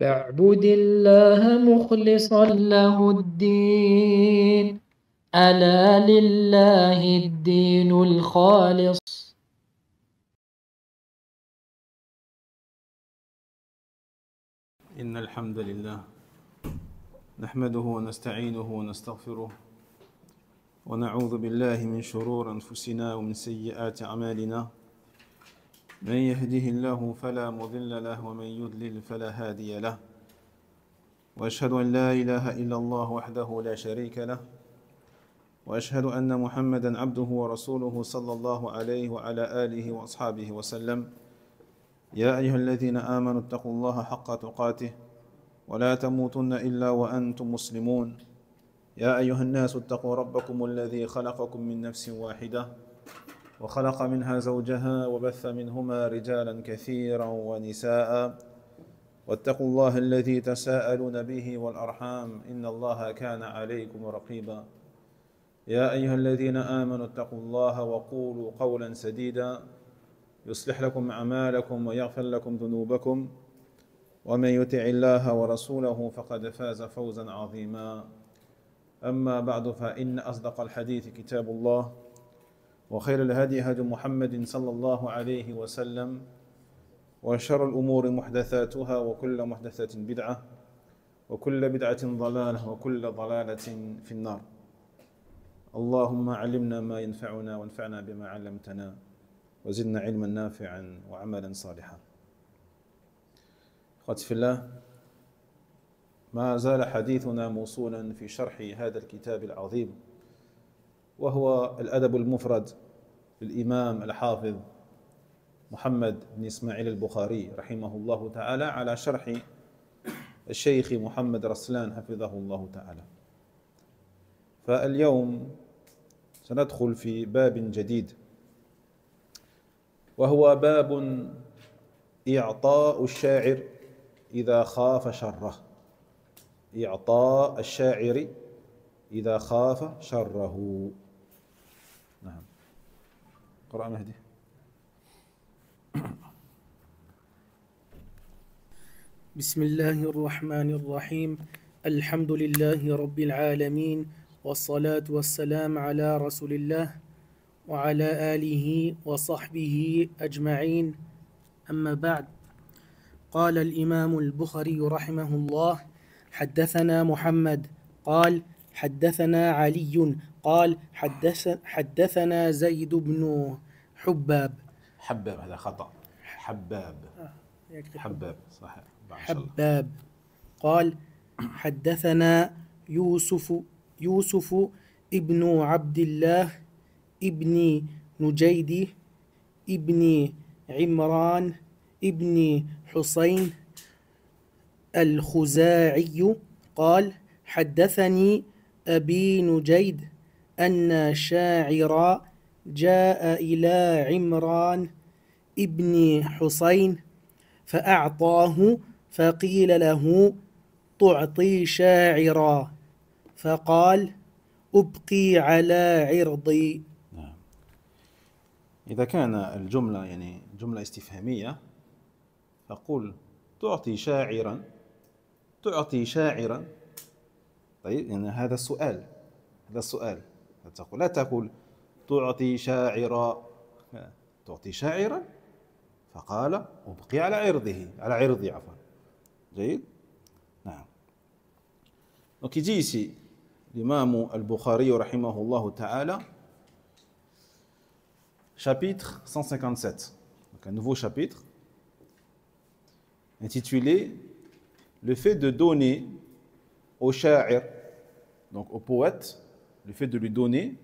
فاعبد الله مخلصا له الدين، ألا لله الدين الخالص. إن الحمد لله نحمده ونستعينه ونستغفره ونعوذ بالله من شرور أنفسنا ومن سيئات أعمالنا. من يهده الله فلا مضل له ومن يضلل فلا هادي له، وأشهد أن لا إله إلا الله وحده لا شريك له، وأشهد أن محمدا عبده ورسوله صلى الله عليه وعلى آله وأصحابه وسلم. يا أيها الذين آمنوا اتقوا الله حق تقاته ولا تموتن إلا وأنتم مسلمون. يا أيها الناس اتقوا ربكم الذي خلقكم من نفس واحدة وخلق منها زوجها وبث منهما رجالا كثيرا ونساء، واتقوا الله الذي تساءلون به والأرحام إن الله كان عليكم رقيبا. يا أيها الذين آمنوا اتقوا الله وقولوا قولا سديدا يصلح لكم أعمالكم ويغفر لكم ذنوبكم، ومن يطع الله ورسوله فقد فاز فوزا عظيما. أما بعد، فإن أصدق الحديث كتاب الله، وخير الهدي هدي محمد صلى الله عليه وسلم، وشر الأمور محدثاتها وكل محدثة بدعة وكل بدعة ضلالة وكل ضلالة في النار. اللهم علمنا ما ينفعنا وانفعنا بما علمتنا وزدنا علما نافعا وعملا صالحا. أخوتي في الله، ما زال حديثنا موصولا في شرح هذا الكتاب العظيم، وهو الأدب المفرد للإمام الحافظ محمد بن إسماعيل البخاري رحمه الله تعالى، على شرح الشيخ محمد رسلان حفظه الله تعالى. فاليوم سندخل في باب جديد، وهو باب إعطاء الشاعر إذا خاف شره. إعطاء الشاعر إذا خاف شره. نعم، قرأ مهدي. بسم الله الرحمن الرحيم. الحمد لله رب العالمين، والصلاة والسلام على رسول الله وعلى آله وصحبه أجمعين. أما بعد، قال الإمام البخاري رحمه الله: حدثنا محمد قال حدثنا علي قال حدثنا زيد بن حباب. حباب، هذا خطأ. حباب. حباب صحيح. حباب قال حدثنا يوسف ابن عبد الله ابن نجيد ابن عمران ابن حسين الخزاعي قال حدثني أبي نجيد أن شاعرا جاء إلى عمران ابن حسين فأعطاه، فقيل له: تعطي شاعرا؟ فقال: أبقي على عرضي. نعم. إذا كان الجملة يعني جملة استفهامية، فقل تعطي شاعرا، تعطي شاعرا. طيب، يعني هذا السؤال، هذا السؤال. لا تقول تعطي شاعرا، تعطي شاعرا. فقال: أبقي على عرضه، على عرضي عفوا. جيد. نعم. Donc il dit ici l'imam al-Bukhari rahimahullah ta'ala, chapitre 157, donc un nouveau chapitre intitulé le fait de donner au sha'ir, donc au poète, le fait de lui donner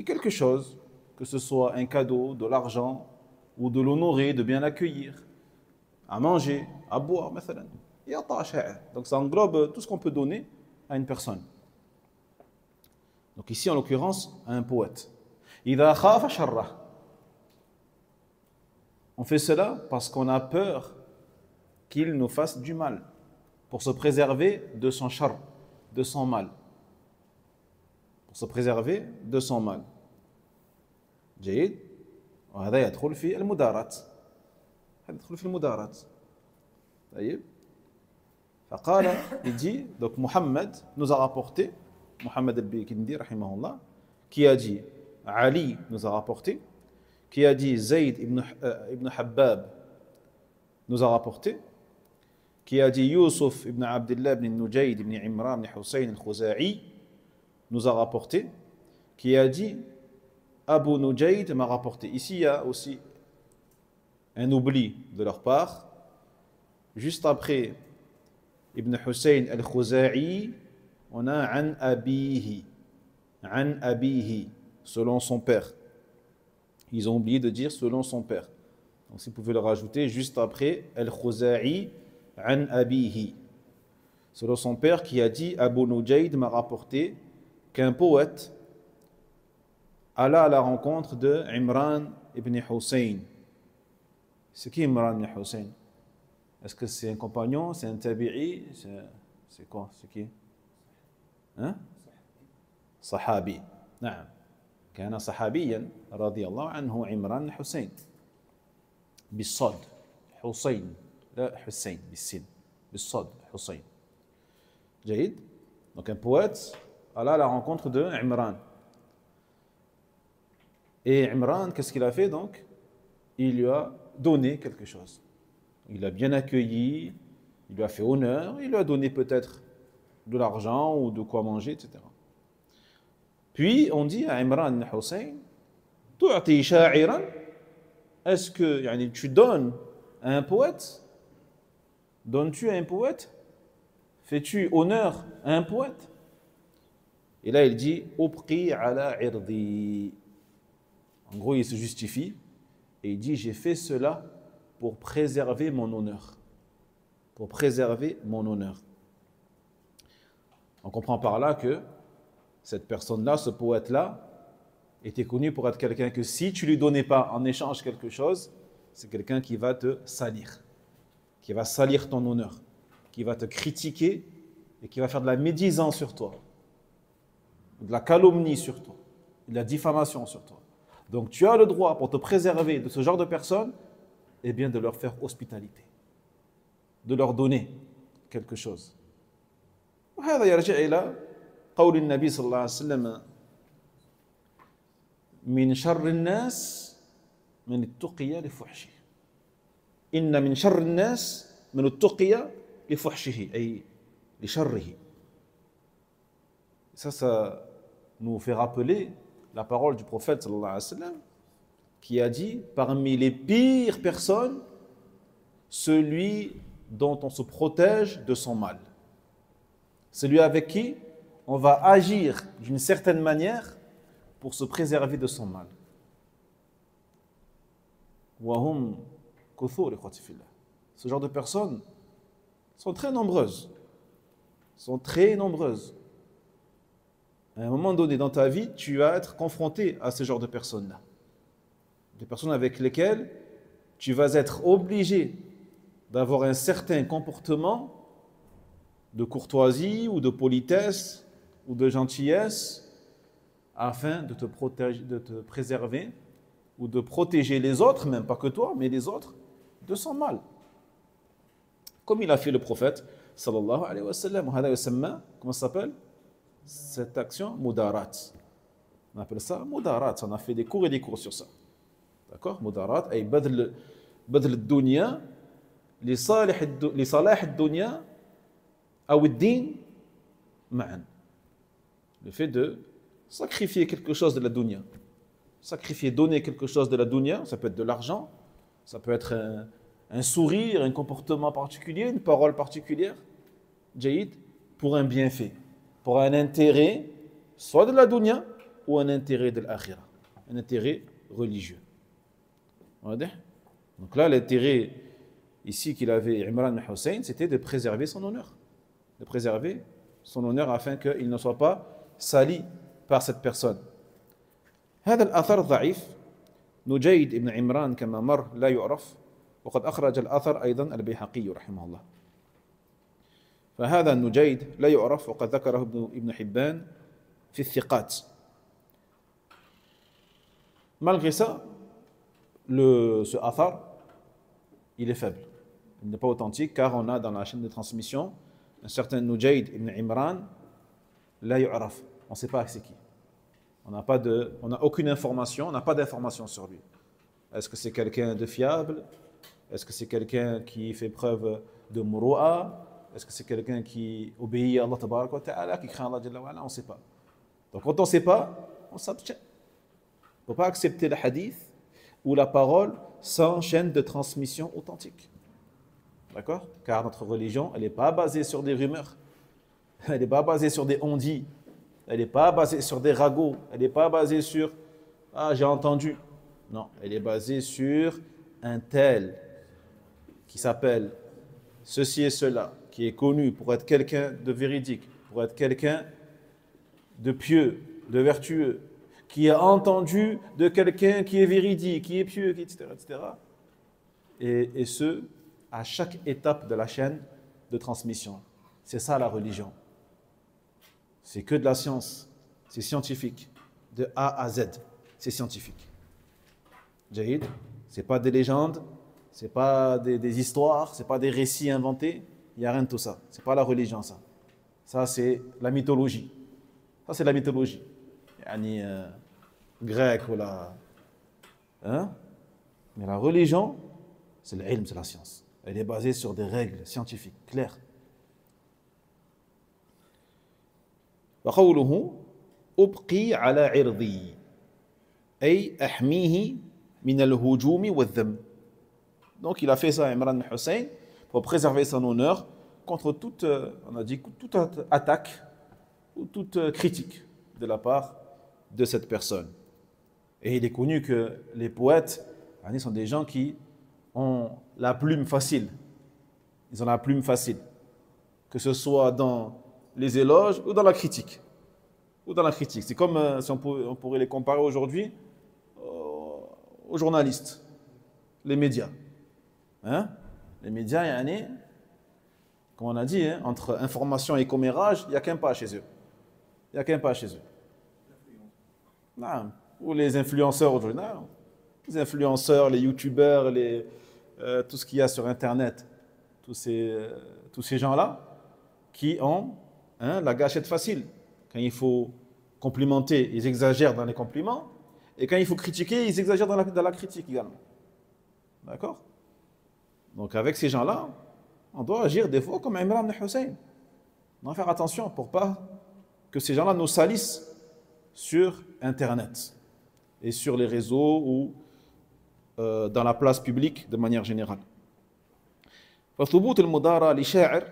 quelque chose, que ce soit un cadeau, de l'argent, ou de l'honorer, de bien l'accueillir, à manger, à boire, مثلا. Donc ça englobe tout ce qu'on peut donner à une personne. Donc ici, en l'occurrence, à un poète. إذا خاف شره. On fait cela parce qu'on a peur qu'il nous fasse du mal, pour se préserver de son char, de son mal. Pour se préserver de son mal. جيد. وهذا يدخل في المداراة. هذا يدخل في المداراة. طيب. فقال, il dit, donc Muhammad nous a rapporté, Muhammad al-Bikindi, rahimahullah, qui a dit, Ali nous a rapporté, qui a dit, Zayd ibn Habbab nous a rapporté, qui a dit, Yusuf ibn Abdullah ibn Nujayd ibn Imran ibn Hussein al-Khuza'i nous a rapporté, qui a dit, Abu Nujayd m'a rapporté. Ici, il y a aussi un oubli de leur part. Juste après Ibn Hussein al-Khuza'i, on a An Abihi, selon son père. Ils ont oublié de dire selon son père. Donc, si vous pouvez le rajouter juste après al-Khuza'i, An Abihi, selon son père qui a dit, Abu Nujayd m'a rapporté qu'un poète alla à la rencontre de Imran ibn Hussein. C'est qui Imran ibn Hussein? Est-ce que c'est un compagnon? C'est un tabi'i? C'est quoi? C'est qui? Hein? Sahabi. نعم. كان صحابيا رضي الله عنه عمران بن حسين بالصاد حسين لا حسين بالسين بالصاد حسين. جيد. Donc un poète alla à la rencontre de Imran. Et Imran, qu'est-ce qu'il a fait donc? Il lui a donné quelque chose. Il l'a bien accueilli, il lui a fait honneur, il lui a donné peut-être de l'argent ou de quoi manger, etc. Puis on dit à Imran ibn Hussein, tu'ti sha'iran, est-ce que tu donnes à un poète? Donnes-tu à un poète? Fais-tu honneur à un poète? Et là il dit, ubqi ala irdi. En gros, il se justifie et il dit, j'ai fait cela pour préserver mon honneur. Pour préserver mon honneur. On comprend par là que cette personne-là, ce poète-là, était connu pour être quelqu'un que si tu ne lui donnais pas en échange quelque chose, c'est quelqu'un qui va te salir, qui va salir ton honneur, qui va te critiquer et qui va faire de la médisance sur toi, de la calomnie sur toi, de la diffamation sur toi. Donc tu as le droit, pour te préserver de ce genre de personnes, eh bien de leur faire hospitalité, de leur donner quelque chose. وهذا يرجع إلى قول النبي صلى الله عليه وسلم من شر الناس من اتقي لفحشه إن من شر الناس من اتقي لفحشه أي لشره. Ça nous fait rappeler la parole du prophète sallallahu alayhi wa sallam qui a dit, parmi les pires personnes, celui dont on se protège de son mal. Celui avec qui on va agir d'une certaine manière pour se préserver de son mal. وهم كثور إخوتي في الله. Ce genre de personnes sont très nombreuses. À un moment donné dans ta vie, tu vas être confronté à ce genre de personnes-là. Des personnes avec lesquelles tu vas être obligé d'avoir un certain comportement de courtoisie ou de politesse ou de gentillesse afin de te protéger, de te préserver ou de protéger les autres, même pas que toi, mais les autres, de son mal. Comme il a fait le prophète sallallahu alayhi wa sallam. Comment ça s'appelle? Cette action, mudarat. On appelle ça mudarat. On a fait des cours et des cours sur ça. D'accord? Mudarat, ay badl ad-dunya li salah ad-dunya ou ad-din ma'an. Le fait de sacrifier quelque chose de la dunya. Sacrifier, donner quelque chose de la dunya, ça peut être de l'argent, ça peut être un sourire, un comportement particulier, une parole particulière, jaïd, pour un bienfait, pour un intérêt, soit de la dunya ou un intérêt de l'akhira, un intérêt religieux. Donc là, l'intérêt ici qu'il avait Imran ibn Hussein, c'était de préserver son honneur. De préserver son honneur afin qu'il ne soit pas sali par cette personne. هذا الأثر ضعيف. نجيد ابن عمران كما مر لا يعرف، وقد أخرج الأثر أيضا البيهقي رحمه الله. فهذا النجيد لا يعرف وقد ذكره ابن حبان في الثقات. Malgré ça, ce athar, il est faible. Il n'est pas authentique car on a dans la chaîne de transmission un certain Nujayd ibn Imran, la yu'raf. On ne sait pas c'est qui. On n'a aucune information, on n'a pas d'information sur lui. Est-ce que c'est quelqu'un de fiable? Est-ce que c'est quelqu'un qui fait preuve de muru'a? Est-ce que c'est quelqu'un qui obéit à Allah tabaraka wa ta'ala, qui craint Allah jalla wa ala? On ne sait pas. Donc quand on ne sait pas, on s'abstient. On ne peut pas accepter le hadith ou la parole sans chaîne de transmission authentique. D'accord? Car notre religion, elle n'est pas basée sur des rumeurs. Elle n'est pas basée sur des on-dit. Elle n'est pas basée sur des ragots. Elle n'est pas basée sur « Ah, j'ai entendu ». Non, elle est basée sur un tel qui s'appelle ceci et cela, qui est connu pour être quelqu'un de véridique, pour être quelqu'un de pieux, de vertueux, qui a entendu de quelqu'un qui est véridique, qui est pieux, etc. etc. Et ce, à chaque étape de la chaîne de transmission. C'est ça la religion. C'est que de la science, c'est scientifique, de A à Z, c'est scientifique. Jahid, c'est pas des légendes, c'est pas des histoires, c'est pas des récits inventés, il n'y a rien de tout ça. C'est pas la religion ça. Ça c'est la mythologie. Ça c'est la mythologie. Yani, grecque ou la... Hein? Mais la religion, c'est l'ilm, c'est la science. Elle est basée sur des règles scientifiques, claires. وقوله أبقي على عرضي أي أحميه من الهجوم والذم. Donc il a fait ça à Imran Hussein pour préserver son honneur contre toute, on a dit, toute attaque ou toute critique de la part de cette personne. Et il est connu que les poètes sont des gens qui ont la plume facile. Ils ont la plume facile. Que ce soit dans les éloges ou dans la critique. Ou dans la critique. C'est comme si on pourrait les comparer aujourd'hui aux journalistes, les médias. Hein? Les médias, comme on a dit, hein, entre information et commérage, il n'y a qu'un pas chez eux. Il n'y a qu'un pas chez eux. Non. Ou les influenceurs aujourd'hui. Non. Les influenceurs, les youtubeurs, tout ce qu'il y a sur Internet, tous ces gens-là qui ont la gâchette facile. Quand il faut complimenter, ils exagèrent dans les compliments. Et quand il faut critiquer, ils exagèrent dans la critique également. D'accord? Donc avec ces gens-là, on doit agir des fois comme Imran ibn Hussein. On doit faire attention pour pas que ces gens-là nous salissent sur Internet et sur les réseaux ou dans la place publique de manière générale. فثبوت المدارة لشاعر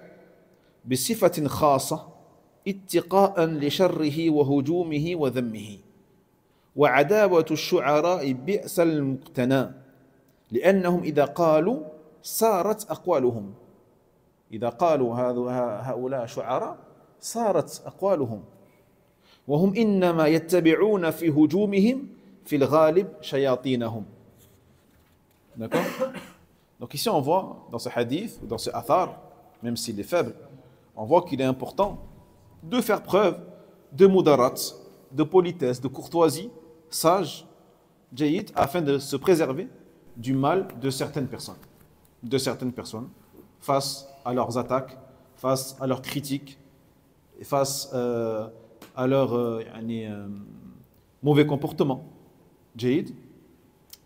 بصفة خاصة اتقاء لشره وهجومه وذمه وعداوة الشعراء بئس المقتنى لأنهم إذا قالوا صارت أقوالهم إذا قالوا هؤلاء شعراء صارت أقوالهم وهم إنما يتبعون في هجومهم في الغالب شياطينهم. D'accord? Donc ici on voit dans ce hadith ou dans ce athar, même s'il est faible, on voit qu'il est important de faire preuve de mudarat, de politesse, de courtoisie, sage, jayyid, afin de se préserver du mal de certaines personnes, face à leurs attaques, face à leurs critiques, face à leur mauvais comportement, jayyid.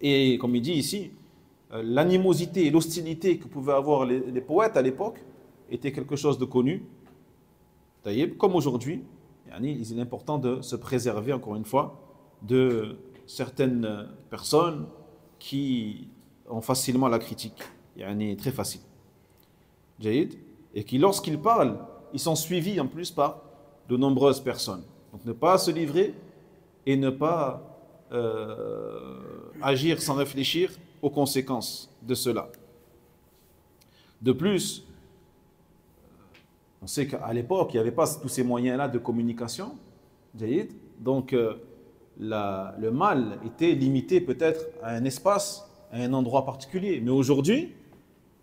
Et comme il dit ici, l'animosité et l'hostilité que pouvaient avoir les poètes à l'époque était quelque chose de connu. Comme aujourd'hui, il est important de se préserver, encore une fois, de certaines personnes qui ont facilement la critique, très facile. Et qui, lorsqu'ils parlent, ils sont suivis en plus par de nombreuses personnes. Donc ne pas se livrer et ne pas agir sans réfléchir aux conséquences de cela. De plus, on sait qu'à l'époque, il n'y avait pas tous ces moyens-là de communication. Donc, le mal était limité peut-être à un espace, à un endroit particulier. Mais aujourd'hui,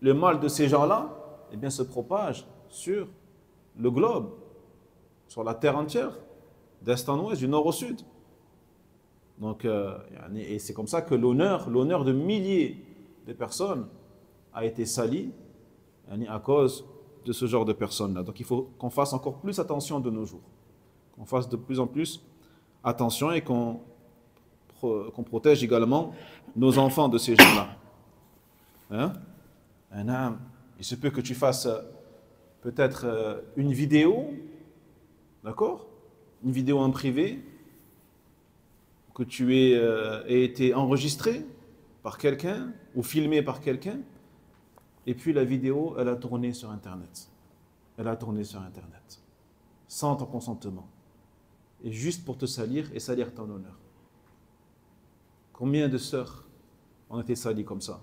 le mal de ces gens-là se propage sur le globe, sur la terre entière, d'est en ouest, du nord au sud. Donc, et c'est comme ça que l'honneur de milliers de personnes a été sali à cause de ce genre de personnes-là. Donc il faut qu'on fasse encore plus attention de nos jours. Qu'on fasse de plus en plus attention et qu'on protège également nos enfants de ces gens-là. Hein? Il se peut que tu fasses peut-être une vidéo, d'accord? Une vidéo en privé, que tu aies été enregistré par quelqu'un ou filmé par quelqu'un, et puis la vidéo, elle a tourné sur Internet. Elle a tourné sur Internet, sans ton consentement, et juste pour te salir et salir ton honneur. Combien de sœurs ont été salies comme ça?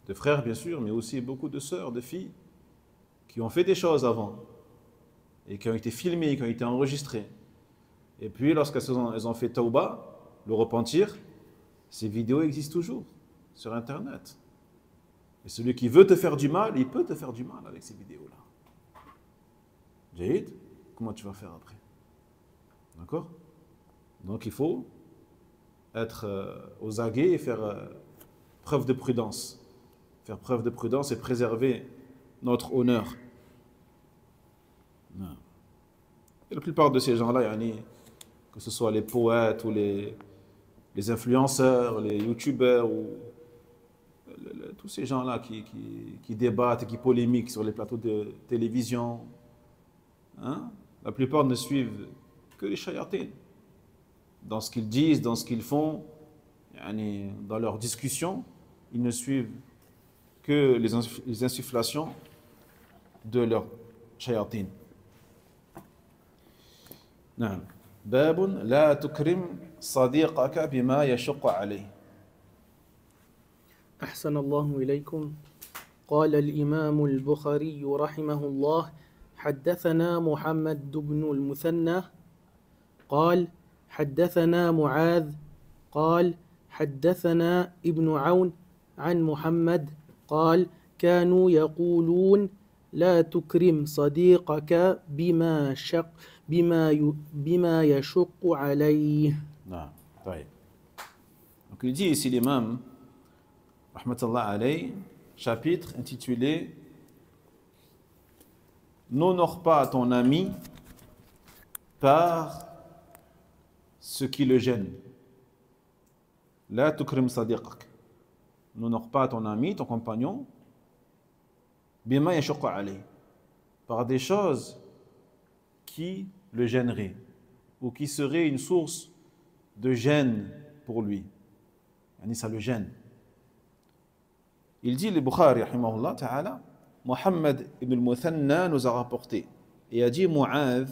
De frères, bien sûr, mais aussi beaucoup de sœurs, de filles, qui ont fait des choses avant, et qui ont été filmées, qui ont été enregistrées. Et puis, lorsqu'elles ont fait tauba, le repentir, ces vidéos existent toujours sur Internet. Et celui qui veut te faire du mal, il peut te faire du mal avec ces vidéos-là. Jahid, comment tu vas faire après? D'accord? Donc, il faut être aux aguets et faire preuve de prudence. Faire preuve de prudence et préserver notre honneur. Et la plupart de ces gens-là, que ce soit les poètes ou les influenceurs, les youtubeurs, ou tous ces gens-là qui débattent et qui polémiquent sur les plateaux de télévision, hein, la plupart ne suivent que les shayatines. Dans ce qu'ils disent, dans ce qu'ils font, dans leurs discussions, ils ne suivent que les insufflations de leurs shayatines. نعم باب لا تكرم صديقك بما يشق عليه. أحسن الله إليكم. قال الإمام البخاري رحمه الله: حدثنا محمد بن المثنى قال حدثنا معاذ قال حدثنا ابن عون عن محمد قال كانوا يقولون لا تكرم صديقك بما يشق عليه. نعم طيب. Donc il dit ici l'imam rahmatullah alayh, chapitre intitulé N'honore pas ton ami par ce qui le gêne. La tukrim sadiqak. N'honore pas ton ami, ton compagnon, bima yashaqqa alayh, par des choses qui le gêneraient ou qui seraient une source de gêne pour lui. Ça le gêne. Il dit, le Bukhari, rahimahullah ta'ala, Muhammad ibn al-Muthanna nous a rapporté et a dit Mu'adh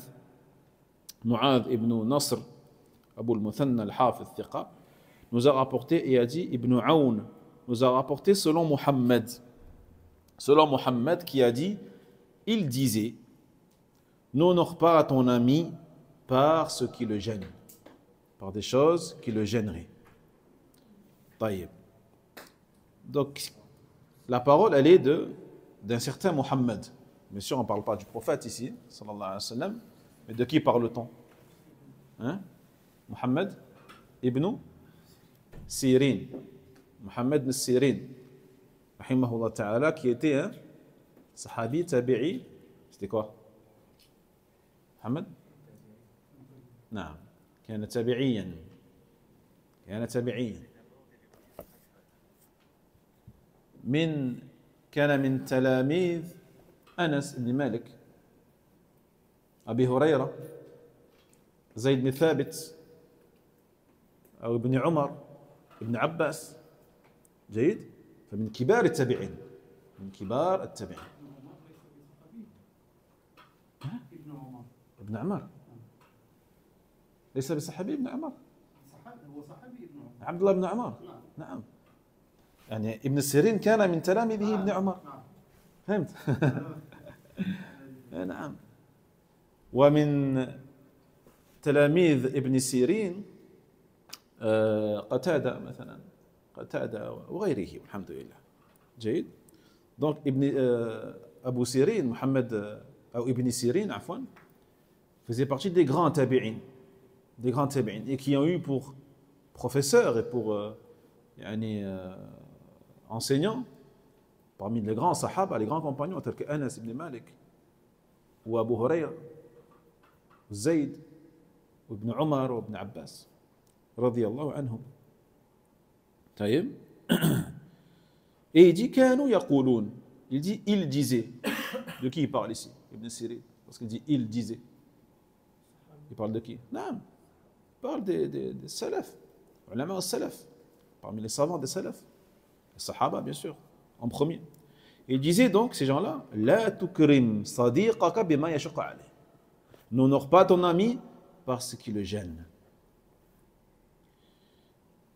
ibn Nasr, Abu al-Muthanna al-Hafiz Thiqa, nous a rapporté et a dit Ibn Aoun nous a rapporté selon Muhammad qui a dit, il disait, n'honore pas à ton ami par ce qui le gêne, par des choses qui le gêneraient. Taïb. Donc, la parole, elle est d'un certain Muhammad. Bien sûr, on ne parle pas du prophète ici, sallallahu alayhi wa sallam, mais de qui parle-t-on? Muhammad ibn Sirin. Muhammad ibn Sirin, rahimahullah ta'ala, qui était un sahabi tabi'i. C'était quoi? محمد؟ نعم كان تابعيا كان من تلاميذ أنس بن مالك، أبي هريرة، زيد بن ثابت، أو ابن عمر، ابن عباس. جيد؟ فمن كبار التابعين، من كبار التابعين. ابن عمر ليس بصحابي ابن عمر، هو صحابي ابن عمر، عبد الله بن عمر. نعم يعني ابن سيرين كان من تلاميذه ابن عمر. فهمت؟ نعم. ومن تلاميذ ابن سيرين قتادة مثلا، قتادة وغيره والحمد لله. جيد. donc Abu Sirin, Muhammad ou Ibn Sirin, عفوا, faisait partie des grands tabi'in, et qui ont eu pour professeurs et pour enseignants parmi les grands sahaba, les grands compagnons, tels que Anas ibn Malik, ou Abu Huraira, ou Zayd, ou Ibn Omar, ou Ibn Abbas, radiyallahu anhum. Taïb. Et il dit, Kanu yaqouloun. Il dit, il disait. De qui il parle ici? Ibn Sirin. Parce qu'il dit, il disait. Il parle de qui? Non. Il parle des salaf. Ulama al-salaf. Parmi les savants des salaf. Les sahaba, bien sûr. En premier. Il disait donc, ces gens-là, La tukrim sadiqaka bima yashuqa alayh. N'honore pas ton ami parce qu'il le gêne.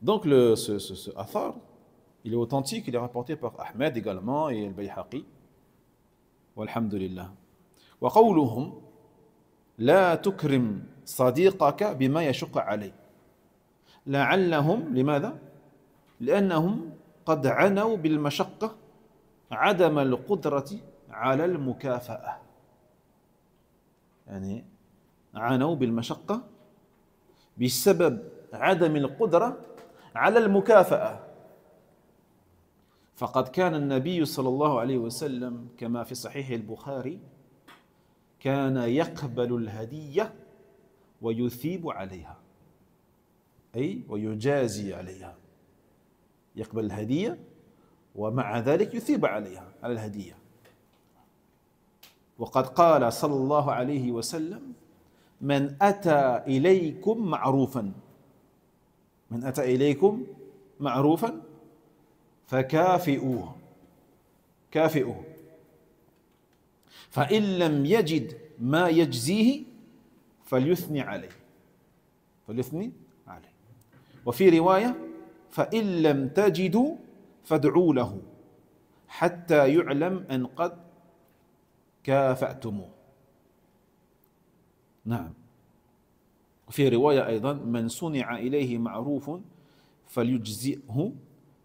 Donc, ce athar, il est authentique, il est rapporté par Ahmed également et al-Bayhaqi. Walhamdulillah. Wa qawluhum la tukrim sadiqaka bima yashuqa alayh. لعلهم لماذا؟ لأنهم قد عنوا بالمشقة عدم القدرة على المكافأة. يعني عنوا بالمشقة بسبب عدم القدرة على المكافأة. فقد كان النبي صلى الله عليه وسلم كما في صحيح البخاري كان يقبل الهدية ويثيب عليها، أي ويجازي عليها. يقبل الهدية ومع ذلك يثيب عليها على الهدية. وقد قال صلى الله عليه وسلم من أتى إليكم معروفا من أتى إليكم معروفا فكافئوه كافئوه فإن لم يجد ما يجزيه فليثني عليه وفي رواية فإن لم تجدوا فادعوا له حتى يعلم أن قد كافأتموه. نعم. وفي رواية أيضا من صنع إليه معروف فليجزئه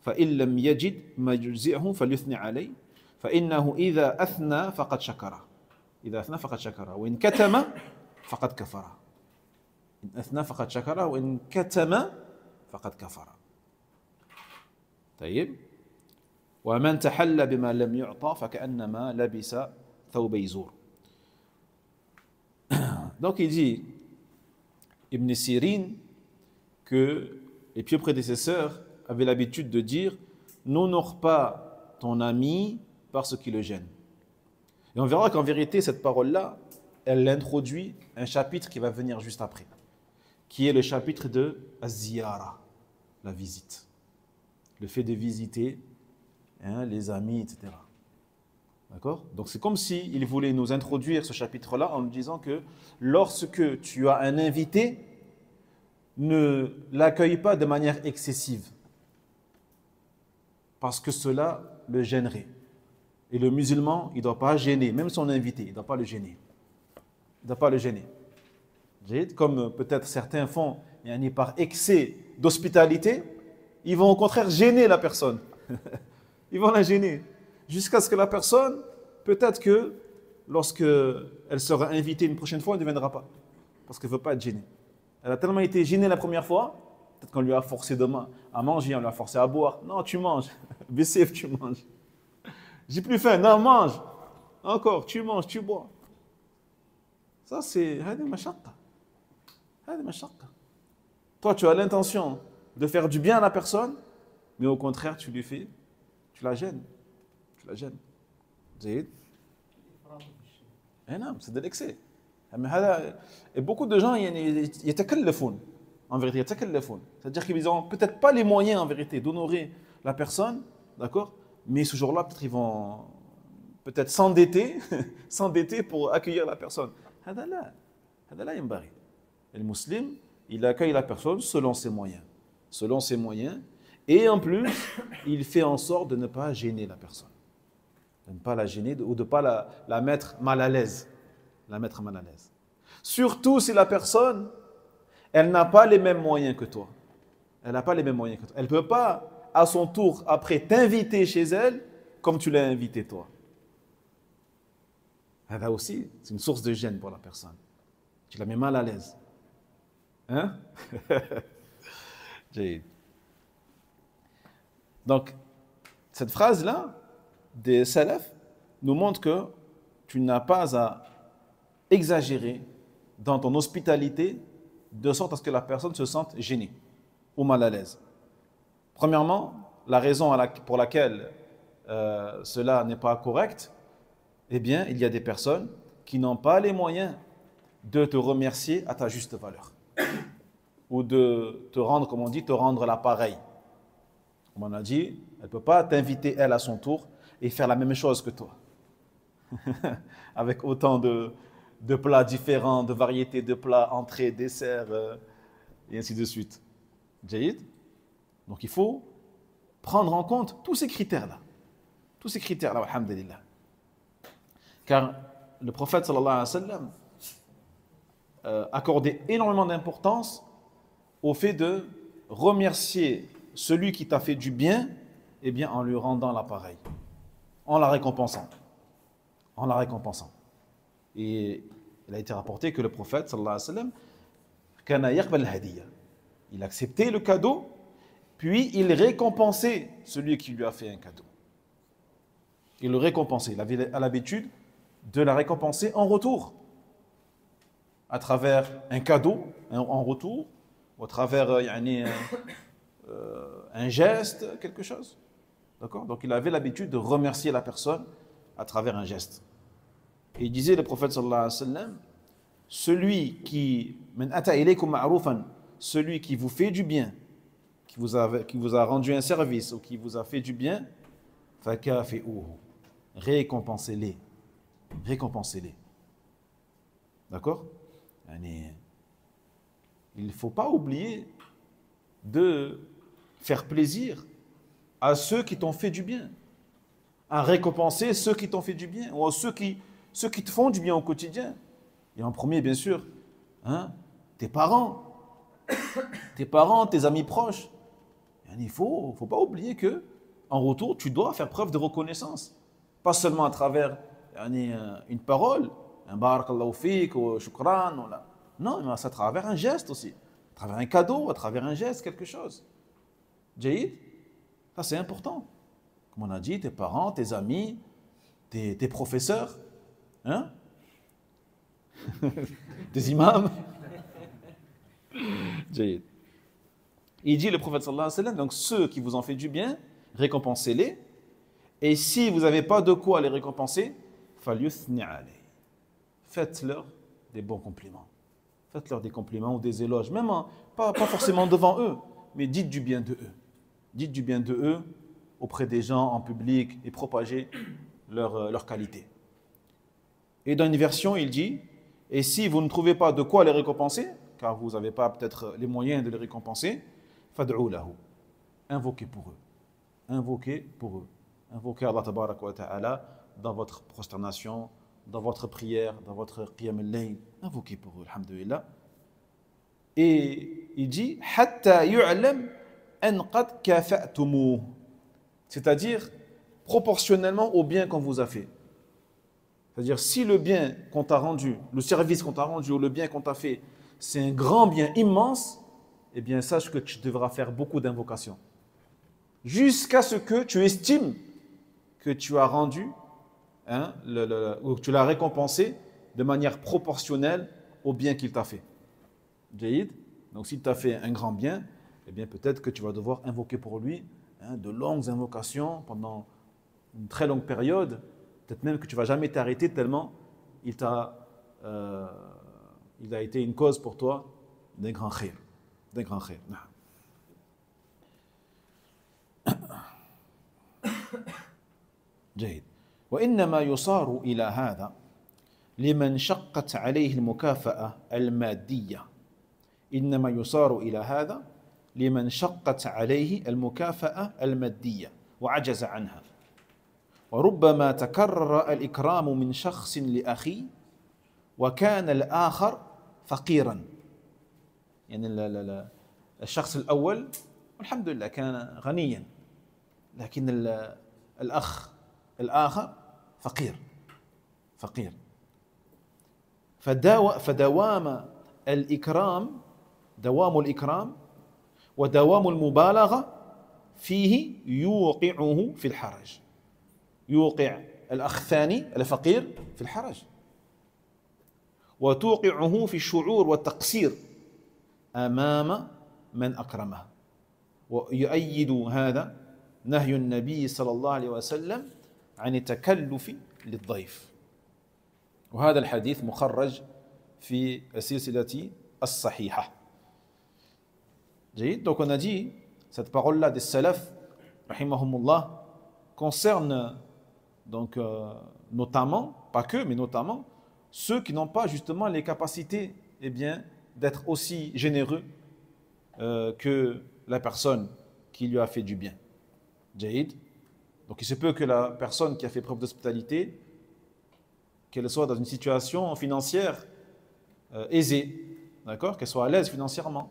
فإن لم يجد ما يجزئه فليثني عليه فإنه إذا أثنى فقد شكره وإن كتم فقد كفره. إن أثنى فقد شكره وإن كتم فقد كفر. طيب. ومن تحلى بما لم يعطى فكأنما لبس ثوب يزور. Donc il dit Ibn Sirin que les pieux prédécesseurs avaient l'habitude de dire n'honore pas ton ami parce qu'il le gêne. Et on verra qu'en vérité cette parole-là, elle introduit un chapitre qui va venir juste après, qui est le chapitre de Az-Ziyara, la visite. Le fait de visiter les amis, etc. D'accord? Donc c'est comme s'il voulait nous introduire ce chapitre-là en nous disant que lorsque tu as un invité, ne l'accueille pas de manière excessive, parce que cela le gênerait. Et le musulman, il ne doit pas gêner, même son invité, il ne doit pas le gêner. Il ne doit pas le gêner. Comme peut-être certains font par excès d'hospitalité, ils vont au contraire gêner la personne. Ils vont la gêner. Jusqu'à ce que la personne, peut-être que lorsqu'elle sera invitée une prochaine fois, elle ne viendra pas. Parce qu'elle ne veut pas être gênée. Elle a tellement été gênée la première fois, peut-être qu'on lui a forcé demain à manger, on lui a forcé à boire. Non, tu manges. BCF, tu manges. J'ai plus faim. Non, mange. Encore, tu manges, tu bois. Ça, c'est هذه مشقة. هذه مشقة. Toi, tu as l'intention de faire du bien à la personne, mais au contraire, tu la gênes. Tu la gênes. زيد. Non, c'est de l'excès. Et beaucoup de gens, يتكلفون. En vérité, يتكلفون. C'est-à-dire qu'ils n'ont peut-être pas les moyens, en vérité, d'honorer la personne, d'accord? Mais ce jour-là, peut-être ils vont peut-être s'endetter pour accueillir la personne. هذا لا ينبغي. Le musulman, il accueille la personne selon ses moyens, et en plus, il fait en sorte de ne pas gêner la personne, de ne pas la gêner ou de ne pas la mettre mal à l'aise, Surtout si la personne, elle n'a pas les mêmes moyens que toi. Elle ne peut pas, à son tour, après, t'inviter chez elle comme tu l'as invité toi. Là aussi, c'est une source de gêne pour la personne. Tu la mets mal à l'aise. Hein? Donc, cette phrase-là, des salafs nous montre que tu n'as pas à exagérer dans ton hospitalité de sorte à ce que la personne se sente gênée ou mal à l'aise. Premièrement, la raison pour laquelle cela n'est pas correct, eh bien, il y a des personnes qui n'ont pas les moyens de te remercier à ta juste valeur ou de te rendre, comme on dit, te rendre l'appareil. Comme on a dit, elle ne peut pas t'inviter, elle, à son tour, et faire la même chose que toi. Avec autant de plats différents, de variétés de plats, entrées, desserts, et ainsi de suite. Jaïd. Donc il faut prendre en compte tous ces critères-là. Tous ces critères-là, alhamdulillah. Car le prophète, sallallahu alayhi wa sallam, accordait énormément d'importance au fait de remercier celui qui t'a fait du bien, eh bien, en lui rendant l'appareil, en la récompensant. En la récompensant. Et il a été rapporté que le prophète, sallallahu alayhi wa sallam, kana yaqbal al-hadiyya. Il acceptait le cadeau, puis il récompensait celui qui lui a fait un cadeau. Il le récompensait. Il avait l'habitude de la récompenser en retour, à travers un cadeau en retour, ou à travers un geste, quelque chose. D'accord? Donc il avait l'habitude de remercier la personne à travers un geste. Et il disait, le prophète sallallahu alayhi wa sallam, celui qui vous fait du bien, qui vous a rendu un service ou qui vous a fait du bien, récompensez-les. Récompensez-les. D'accord? Il ne faut pas oublier de faire plaisir à ceux qui t'ont fait du bien, à récompenser ceux qui t'ont fait du bien, ou à ceux qui te font du bien au quotidien. Et en premier, bien sûr, tes parents, tes amis proches. Il ne faut pas oublier que, en retour, tu dois faire preuve de reconnaissance. Pas seulement à travers une parole, un barakallahu fik ou shukran. Non, mais c'est à travers un geste aussi. À travers un cadeau, à travers un geste, quelque chose. Jaïd, ça c'est important. Comme on a dit, tes parents, tes amis, tes professeurs, des imams. Jaïd. Il dit, le prophète sallallahu alayhi wa sallam, donc ceux qui vous ont fait du bien, récompensez-les. Et si vous n'avez pas de quoi les récompenser, faites-leur des bons compliments. Faites-leur des compliments ou des éloges, même pas forcément devant eux, mais dites du bien de eux. Dites du bien de eux auprès des gens en public et propagez leur qualité. Et dans une version, il dit, et si vous ne trouvez pas de quoi les récompenser, car vous n'avez pas peut-être les moyens de les récompenser, fad'u lahu. Invoquez pour eux. Invoquez pour eux. Invoquez Allah tabaraka wa ta'ala dans votre prosternation, dans votre prière, dans votre qiyam al-layl. Invoquez pour eux, alhamdulillah. Et il dit, hatta yu'lam an qad kafa'tumuh. C'est-à-dire, proportionnellement au bien qu'on vous a fait. C'est-à-dire, si le bien qu'on t'a rendu, le service qu'on t'a rendu ou le bien qu'on t'a fait, c'est un grand bien immense, eh bien, sache que tu devras faire beaucoup d'invocations. Jusqu'à ce que tu estimes que tu as rendu, ou que tu l'as récompensé de manière proportionnelle au bien qu'il t'a fait. Jaïd. Donc, s'il t'a fait un grand bien, eh bien, peut-être que tu vas devoir invoquer pour lui de longues invocations pendant une très longue période. Peut-être même que tu ne vas jamais t'arrêter tellement il a été une cause pour toi d'un grand khayr. D'un grand khayr. جيد. وإنما يصار إلى هذا لمن شقت عليه المكافأة المادية. إنما يصار إلى هذا لمن شقت عليه المكافأة المادية وعجز عنها. وربما تكرر الإكرام من شخص لأخيه وكان الآخر فقيرا. يعني الشخص الأول الحمد لله كان غنيا، لكن الأخ الآخر فقير. فدوام الإكرام ودوام المبالغة فيه يوقعه في الحرج. يوقع الأخ الثاني الفقير في الحرج وتوقعه في الشعور والتقصير أمام من أكرمه. ويؤيد هذا نهي النبي صلى الله عليه وسلم عن التكلف للضيف. وهذا الحديث مخرج في السلسلة الصحيحة. جيد. Donc on a dit, cette parole-là des salaf, rahimahumullah, concerne donc notamment, pas que, mais notamment, ceux qui n'ont pas justement les capacités eh bien, d'être aussi généreux que la personne qui lui a fait du bien. Jaïd. Donc il se peut que la personne qui a fait preuve d'hospitalité, qu'elle soit dans une situation financière aisée, d'accord, qu'elle soit à l'aise financièrement,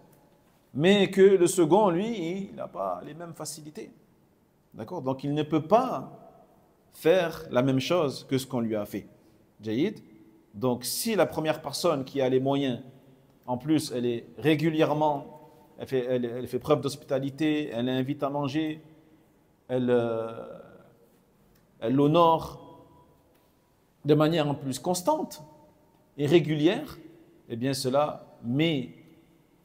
mais que le second, lui, il n'a pas les mêmes facilités. D'accord. Donc il ne peut pas faire la même chose que ce qu'on lui a fait. Jaïd. Donc si la première personne qui a les moyens, en plus elle est régulièrement, elle fait preuve d'hospitalité, elle invite à manger, elle l'honore de manière en plus constante et régulière, eh bien cela met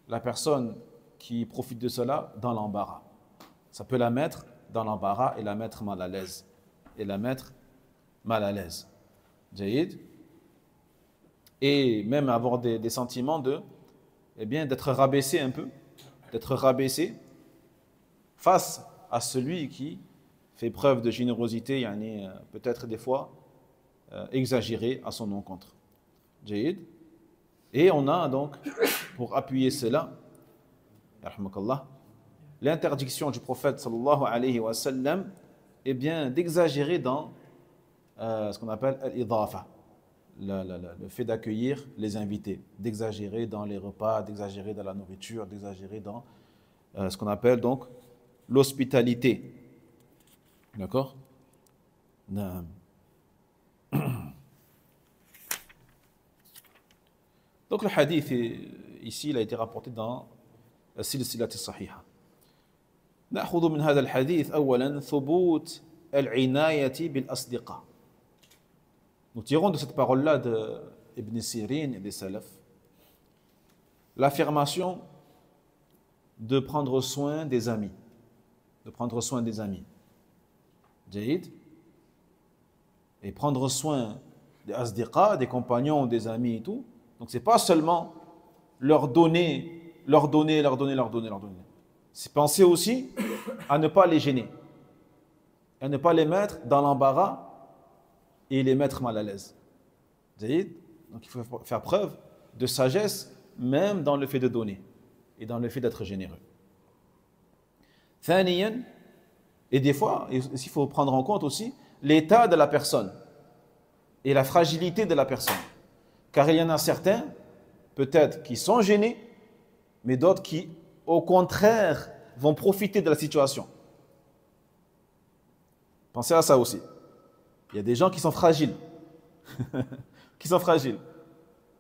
la personne qui profite de cela dans l'embarras. Ça peut la mettre dans l'embarras et la mettre mal à l'aise. Et la mettre mal à l'aise. Jaïd. Et même avoir des sentiments de, eh bien, d'être rabaissé un peu, d'être rabaissé face à celui qui fait preuve de générosité, yani, peut-être des fois exagéré à son encontre. Jaïd. Et on a donc, pour appuyer cela, l'interdiction du prophète sallallahu alayhi wa sallam, eh bien, d'exagérer dans ce qu'on appelle al-idafa, le fait d'accueillir les invités, d'exagérer dans les repas, d'exagérer dans la nourriture, d'exagérer dans ce qu'on appelle donc l'hospitalité. D'accord? Donc le hadith ici, il a été rapporté dans la silsilat as-sahiha. نأخذ من هذا الحديث أولا ثبوت العناية بالأصدقاء. Nous tirons de cette parole-là d'Ibn Sirin et des Salaf l'affirmation de prendre soin des amis. De prendre soin des amis. Jaïd. Et prendre soin des asdiqa, des compagnons, des amis et tout. Donc c'est pas seulement leur donner. C'est penser aussi à ne pas les gêner, à ne pas les mettre dans l'embarras et les mettre mal à l'aise. Donc il faut faire preuve de sagesse même dans le fait de donner et dans le fait d'être généreux. Et des fois, il faut prendre en compte aussi l'état de la personne et la fragilité de la personne. Car il y en a certains, peut-être, qui sont gênés, mais d'autres qui, au contraire, vont profiter de la situation. Pensez à ça aussi. Il y a des gens qui sont fragiles,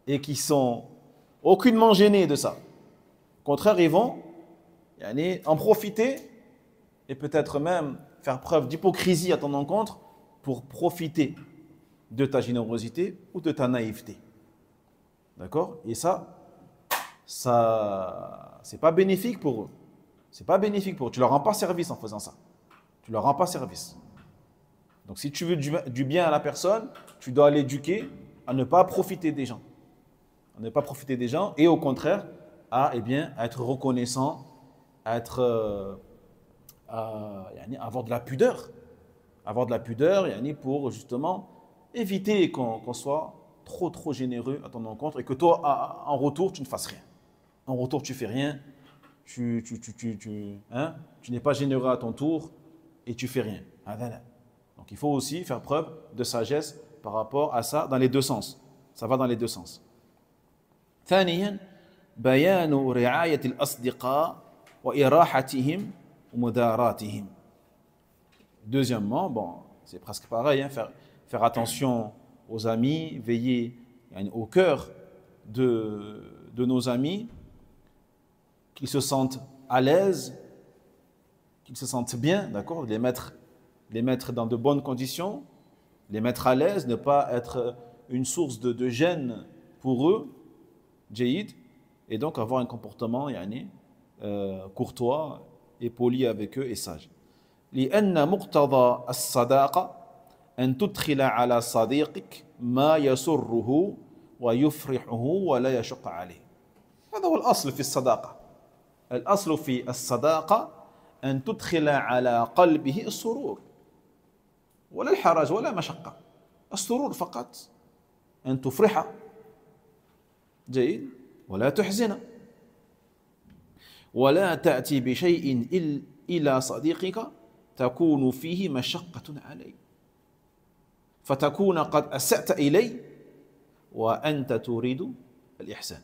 et qui sont aucunement gênés de ça. Au contraire, ils vont en profiter et peut-être même faire preuve d'hypocrisie à ton encontre pour profiter de ta générosité ou de ta naïveté. D'accord? Et ça c'est pas bénéfique pour eux. C'est pas bénéfique pour eux. Tu leur rends pas service en faisant ça. Tu leur rends pas service. Donc si tu veux du bien à la personne, tu dois l'éduquer à ne pas profiter des gens. À ne pas profiter des gens et au contraire à être reconnaissant, avoir de la pudeur. Avoir de la pudeur pour justement éviter qu'on soit trop généreux à ton encontre et que toi, en retour, tu ne fasses rien. En retour, tu fais rien, tu n'es pas généreux à ton tour et tu fais rien. Donc il faut aussi faire preuve de sagesse par rapport à ça dans les deux sens. Ça va dans les deux sens. ثانيا بيان رعاية الأصدقاء وإراحتهم ومداراتهم. Deuxièmement, bon, c'est presque pareil, faire attention aux amis, veiller au cœur de nos amis, qu'ils se sentent à l'aise, qu'ils se sentent bien, d'accord, les mettre les mettre dans de bonnes conditions, les mettre à l'aise, ne pas être une source de gêne pour eux, jayyid, et donc avoir un comportement courtois et poli avec eux et sage. لأن مقتضى الصداقة أن تدخل على صديقك ما يسره ويفرحه ولا يشق عليه. هذا هو الأصل في الصداقة. الأصل في الصداقة أن تدخل على قلبه السرور ولا الحرج ولا مشقة. السرور فقط، أن تفرح جيد ولا تحزن، ولا تأتي بشيء إلى صديقك تكون فيه مشقة عليه فتكون قد أسأت إليه وأنت تريد الإحسان.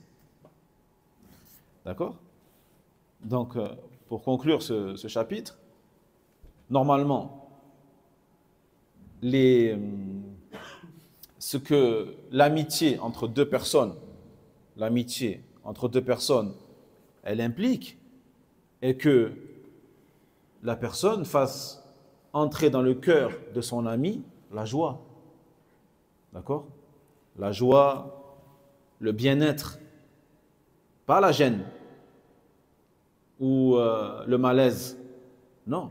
D'accord? Donc, pour conclure ce chapitre, normalement, ce que l'amitié entre deux personnes, elle implique, est que la personne fasse entrer dans le cœur de son ami la joie. D'accord? La joie, le bien-être, pas la gêne ou le malaise. Non.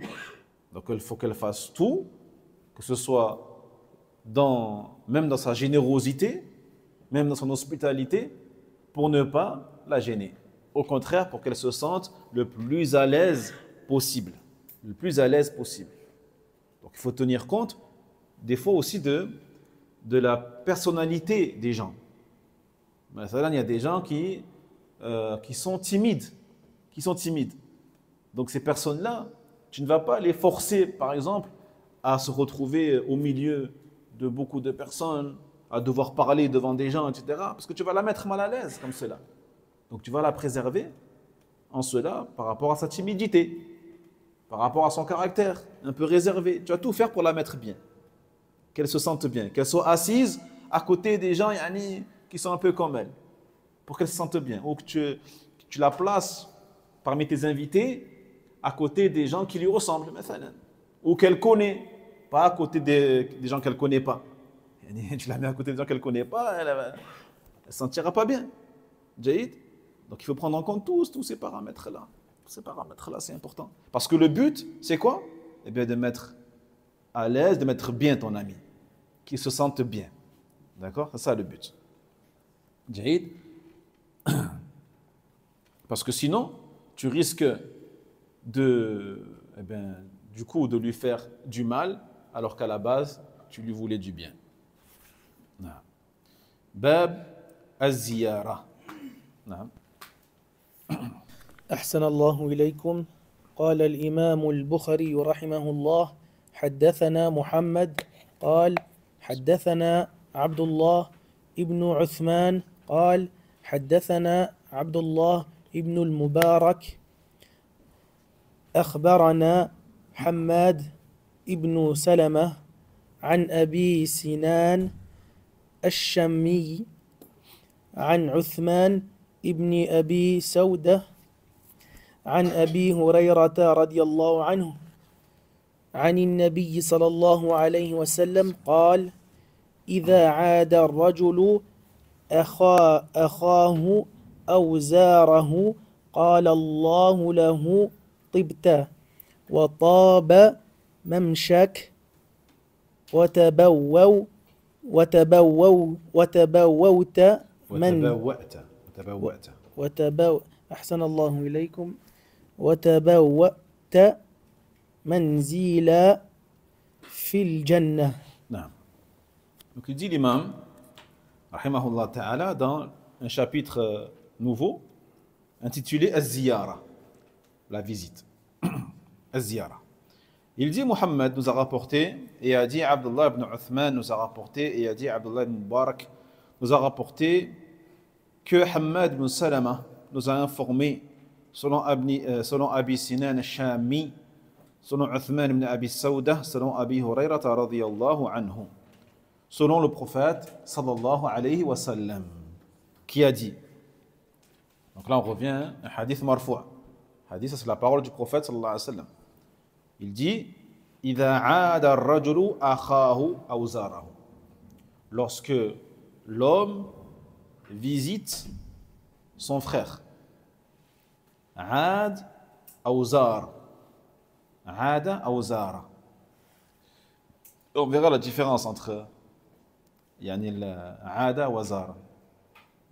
Donc il faut qu'elle fasse tout, que ce soit même dans sa générosité, même dans son hospitalité, pour ne pas la gêner. Au contraire, pour qu'elle se sente le plus à l'aise possible. Le plus à l'aise possible. Donc il faut tenir compte des fois aussi de la personnalité des gens. Il y a des gens qui sont timides. Donc ces personnes-là, tu ne vas pas les forcer, par exemple, à se retrouver au milieu de beaucoup de personnes, à devoir parler devant des gens, etc. Parce que tu vas la mettre mal à l'aise comme cela. Donc tu vas la préserver en cela par rapport à sa timidité, par rapport à son caractère un peu réservé. Tu vas tout faire pour la mettre bien, qu'elle se sente bien, qu'elle soit assise à côté des gens qui sont un peu comme elle, pour qu'elle se sente bien. Ou que tu la places parmi tes invités à côté des gens qui lui ressemblent, ou qu'elle connaît, pas à côté des gens qu'elle ne connaît pas. Tu la mets à côté des gens qu'elle ne connaît pas, elle ne se sentira pas bien. Jaïd. Donc il faut prendre en compte tous ces paramètres-là. Ces paramètres-là, c'est important. Parce que le but, c'est quoi? Eh bien, de mettre à l'aise, de mettre bien ton ami, qu'il se sente bien. D'accord? C'est ça le but. Jaïd. Parce que sinon, tu risques de lui faire du mal, alors qu'à la base, tu lui voulais du bien. Bab az-ziyara. أحسن الله إليكم. قال الإمام البخاري رحمه الله: حدثنا محمد قال حدثنا عبد الله ابن عثمان قال حدثنا عبد الله ابن المبارك أخبرنا حماد ابن سلمة عن أبي سنان الشمي عن عثمان ابن أبي سودة عن أبي هريرة رضي الله عنه عن النبي صلى الله عليه وسلم قال: إذا عاد الرجل أخاه أو زاره قال الله له طبت وطاب ممشك أحسن الله إليكم وتبوأت منزلا في الجنة. Donc il dit l'imam, rahimahullah ta'ala, dans un chapitre nouveau, intitulé Az-Ziyara, la visite. Az-Ziyara. Il dit Muhammad nous a rapporté, et a dit Abdullah ibn Uthman nous a rapporté, et a dit Abdullah ibn Mubarak nous a rapporté que Hammad ibn Salama nous a informé, selon Abi Sinan al-Shami, selon Uthman ibn Abi Sawdah, selon Abi Hurayrata radiyallahu anhu, selon le prophète sallallahu alayhi wa sallam, qui a dit. Donc là on revient à un hadith marfou'. Hadith, c'est la parole du prophète sallallahu alayhi wa sallam. Il dit إذا عاد الرجل أخاه أو زاره. Lorsque l'homme visite son frère. عاد أو زار. عاد أو زار. On verra la différence entre يعني عاد وزار.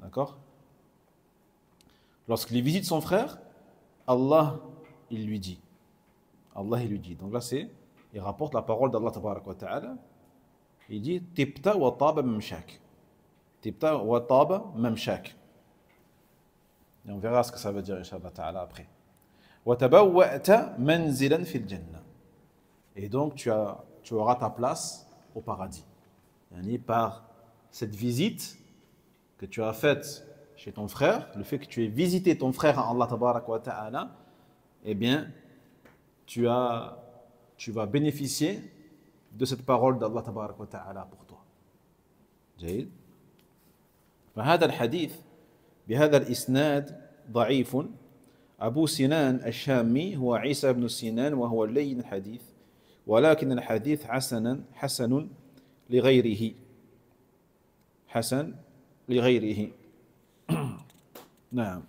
D'accord? Lorsqu'il visite son frère, Allah, il lui dit. Allah, il lui dit. Donc là, il rapporte la parole d'Allah tabarak wa ta'ala. Il dit Tibta wa taba mamshak. Tibta wa taba mamshak. Et on verra ce que ça veut dire, Inch'Allah ta'ala, après. Wa tabawwa'ta manzilan fil jannah. Et donc, tu auras ta place au paradis. Yani par cette visite que tu as faite chez ton frère, le fait que tu aies visité ton frère en Allah tabarak wa ta'ala, eh bien, tu vas bénéficier de cette parole d'Allah tabarak wa ta'ala pour toi. جيد. فهذا الحديث بهذا الإسناد ضعيف. أبو سنان الشامي هو عيسى بن سنان وهو لين الحديث ولكن الحديث حسن لغيره حسن لغيره. نعم.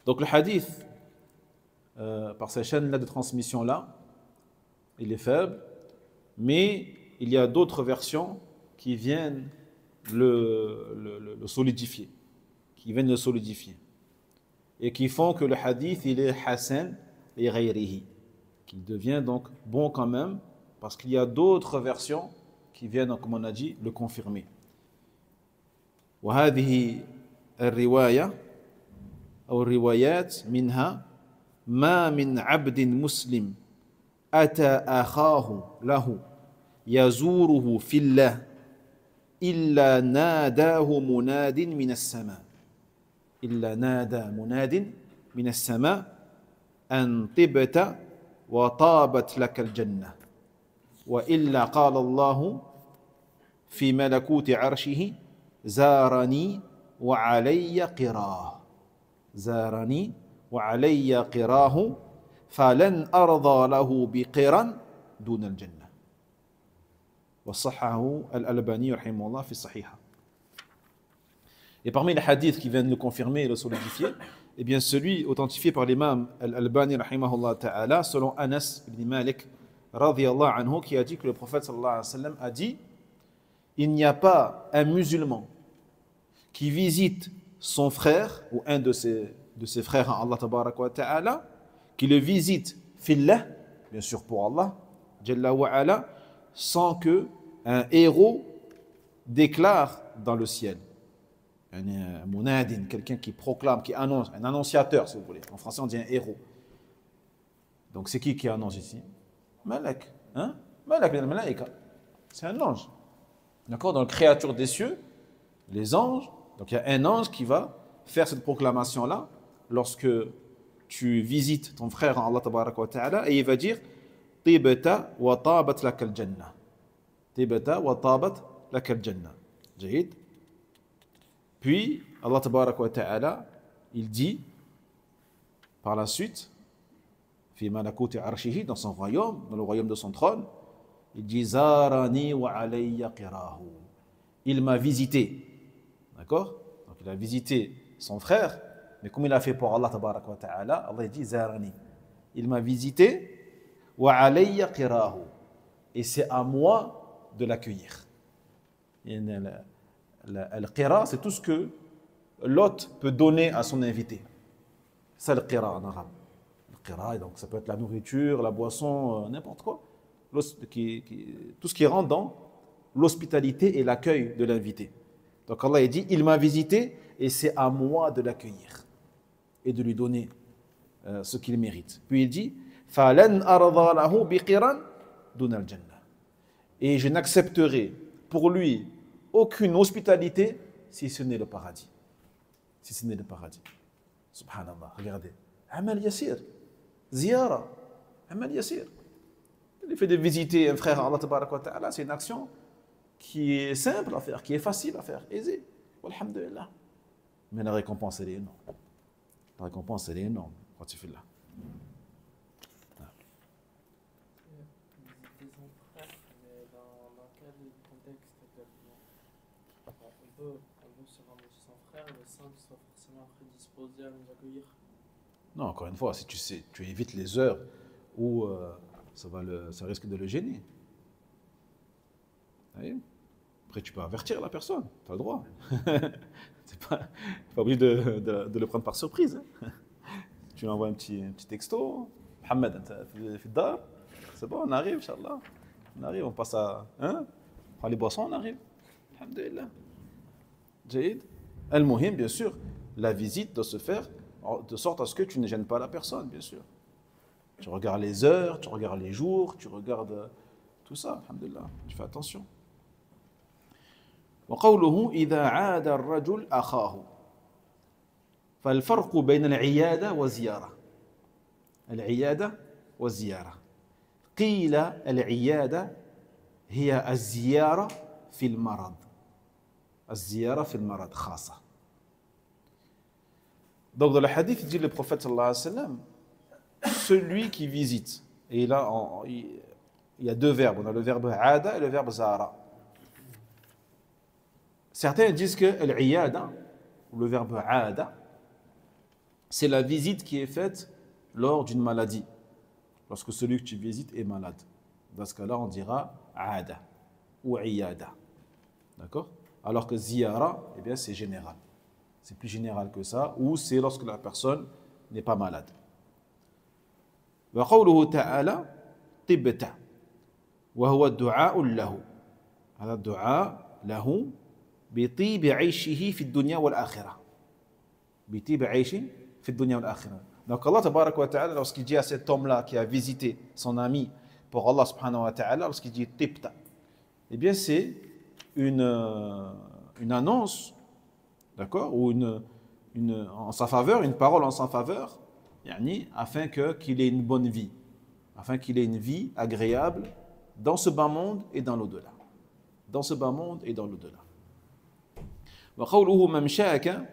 Donc le hadith par ces chaînes-là de transmission-là, il est faible, mais il y a d'autres versions qui viennent le solidifier, et qui font que le hadith, il est hasan li ghayrihi, qu'il devient donc bon quand même, parce qu'il y a d'autres versions qui viennent, comme on a dit, le confirmer. وهذه الرواية أو الروايات منها ما من عبد مسلم أتى أخاه له يزوره في الله إلا ناداه مناد من السماء أن طبت وطابت لك الجنة وإلا قال الله في ملكوت عرشه زارني وعلي قراه فلن أرضى له بقرا دون الجنة وصححه الألباني رحمه الله في الصحيحة. Et parmi les hadiths qui viennent le confirmer et le solidifier, eh bien celui authentifié par l'imam Al-Albani rahimahullah ta'ala, selon Anas ibn Malik radiyallahu anhu, qui a dit que le prophète sallallahu alayhi wa sallam a dit: il n'y a pas un musulman qui visite son frère ou un de ses frères en Allah tabarak wa ta'ala, qui le visite fillah, bien sûr pour Allah jalla wa ala, sans que un héros déclare dans le ciel. Un munadin, quelqu'un qui proclame, qui annonce, un annonciateur si vous voulez. En français on dit un héros. Donc c'est qui annonce ici? Malak. Malak min al-malaika. C'est un ange. D'accord? Donc créature des cieux, les anges. Donc il y a un ange qui va faire cette proclamation-là lorsque tu visites ton frère en Allah tabaraka wa ta'ala, et il va dire Tibata wa tabat lakal jannah. Tibata wa tabat lakal jannah. Jahid. Puis Allah tabaraka wa ta'ala, il dit par la suite, fi malakuti arshihi, dans son royaume, dans le royaume de son trône, il dit Zarani wa alayya qirahu. Il m'a visité. D'accord? Donc il a visité son frère, mais comme il a fait pour Allah tabaraka wa ta'ala, Allah dit Zarani. Il m'a visité wa alayya qirahu. Et c'est à moi de l'accueillir. Al-qira, c'est tout ce que l'hôte peut donner à son invité. C'est le qira en arabe. Le qira, donc ça peut être la nourriture, la boisson, n'importe quoi. Tout ce qui rentre dans l'hospitalité et l'accueil de l'invité. Donc Allah dit, il m'a visité et c'est à moi de l'accueillir et de lui donner ce qu'il mérite. Puis il dit, فَلَنْ أَرْضَى لَهُ بِقِرًا دُونَ الْجَنَّةِ. Et je n'accepterai pour lui aucune hospitalité si ce n'est le paradis. Si ce n'est le paradis. Subhanallah, regardez. Amal yassir. Ziyara. Amal yassir. Le fait de visiter un frère Allah tabaraka wa ta'ala, c'est une action qui est simple à faire, qui est facile à faire, aisée. Alhamdulillah. Mais la récompense, elle est énorme. La récompense, elle est énorme quand tu fais là. contexte exactement. Enfin, on peut se rendre chez son frère, mais sans qu'il soit forcément prédisposé à nous accueillir. Non, encore une fois, si tu sais, tu évites les heures où ça risque de le gêner. Vous voyez? Après, tu peux avertir la personne, tu as le droit. C'est pas obligé de le prendre par surprise. Hein. Tu lui envoies un petit texto. Mohamed, fait dar. C'est bon, on arrive, Inch'Allah. On arrive, on passe à. Hein? On prend les boissons, on arrive. Alhamdulillah. Jaïd. Al-Muhim, bien sûr, la visite doit se faire de sorte à ce que tu ne gênes pas la personne, bien sûr. Tu regardes les heures, tu regardes les jours, tu regardes tout ça, alhamdulillah. Tu fais attention. وقوله إذا عاد الرجل أخاه فالفرق بين العيادة والزيارة العيادة والزيارة قيل العيادة هي الزيارة في المرض الزيارة في المرض خاصة. Donc dans le hadith il dit le prophète sallallahu alayhi wa sallam, celui qui visite, et là il y a deux verbes, on a le verbe ada et le verbe zara. Certains disent que l'iyada, ou le verbe aada, c'est la visite qui est faite lors d'une maladie. Lorsque celui que tu visites est malade. Dans ce cas-là, on dira aada ou iyada. D'accord? Alors que ziyara, eh bien, c'est général. C'est plus général que ça, ou c'est lorsque la personne n'est pas malade. وقوله تعالى طبت وهو الدعاء له هذا الدعاء له بطيب عيشه في الدنيا والآخرة بطيب عيشه في الدنيا والآخرة. Donc Allah tabarak wa ta'ala, lorsqu'il dit à cet homme-là qui a visité son ami pour Allah subhanahu wa ta'ala, lorsqu'il dit tibta, eh bien c'est une annonce, d'accord, ou en sa faveur, une parole en sa faveur, yani, afin qu'il ait une bonne vie, afin qu'il ait une vie agréable dans ce bas monde et dans l'au-delà. Dans ce bas monde et dans l'au-delà. وقوله ممشاك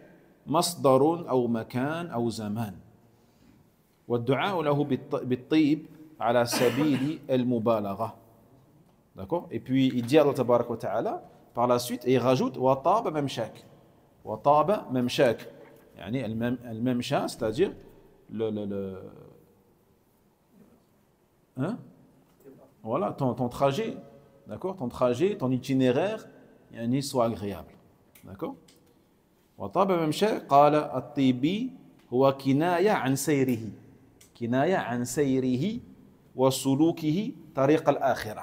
مصدر أو مكان أو زمان والدعاء له بالطيب على سبيل المبالغة. D'accord? Et puis il dit Allah tabarak wa ta'ala par la suite et il rajoute وطاب ممشاك وطاب ممشاك يعني الممشى, c'est-à-dire hein? Voilà, ton trajet, d'accord, ton trajet, ton itinéraire, yani, soit agréable, d'accord. وطاب ممشى قال الطيبي هو كناية عن سيره وسلوكه طريق الآخرة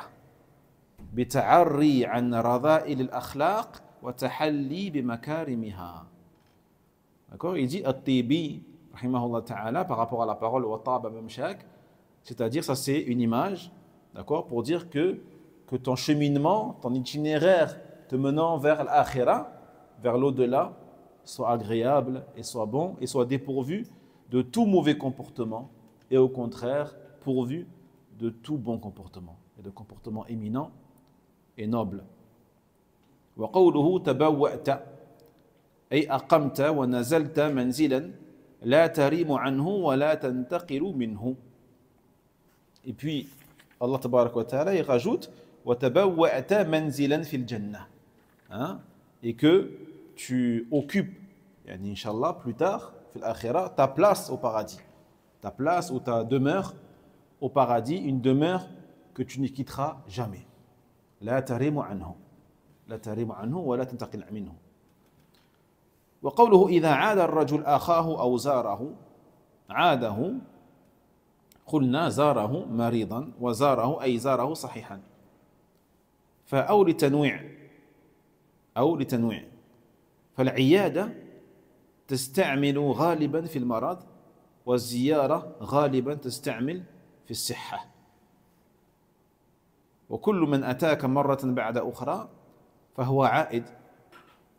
بتعري عن رذائل الأخلاق وتحلي بمكارمها. D'accord, il dit الطيبي rahimahullah ta'ala par rapport à la parole وطاب ممشاك, c'est-à-dire ça c'est une image, d'accord, pour dire que ton cheminement, ton itinéraire te menant vers l'akhira, vers l'au-delà, soit agréable et soit bon et soit dépourvu de tout mauvais comportement et au contraire pourvu de tout bon comportement et de comportement éminent et noble. وقوله تبوأت أي أقمت ونزلت منزلا لا تريم عنه ولا تنتقل منه. Et puis Allah tabarak wa ta'ala il rajoute وتبوأت منزلا في الجنة, hein? Et que tu occupes, yani, Inch'Allah, plus tard, fil akhira, ta place au paradis. Ta place ou ta demeure au paradis, une demeure que tu ne quitteras jamais. La tarimu anhu. La tarimu anhu wa la tantaqil minhu. وقوله إذا عاد الرجل أخاه أو زاره عاده قلنا زاره مريضا وزاره أي زاره صحيحا فأو لتنويع فالعيادة تستعمل غالبا في المرض والزيارة غالبا تستعمل في الصحة وكل من أتاك مرة بعد أخرى فهو عائد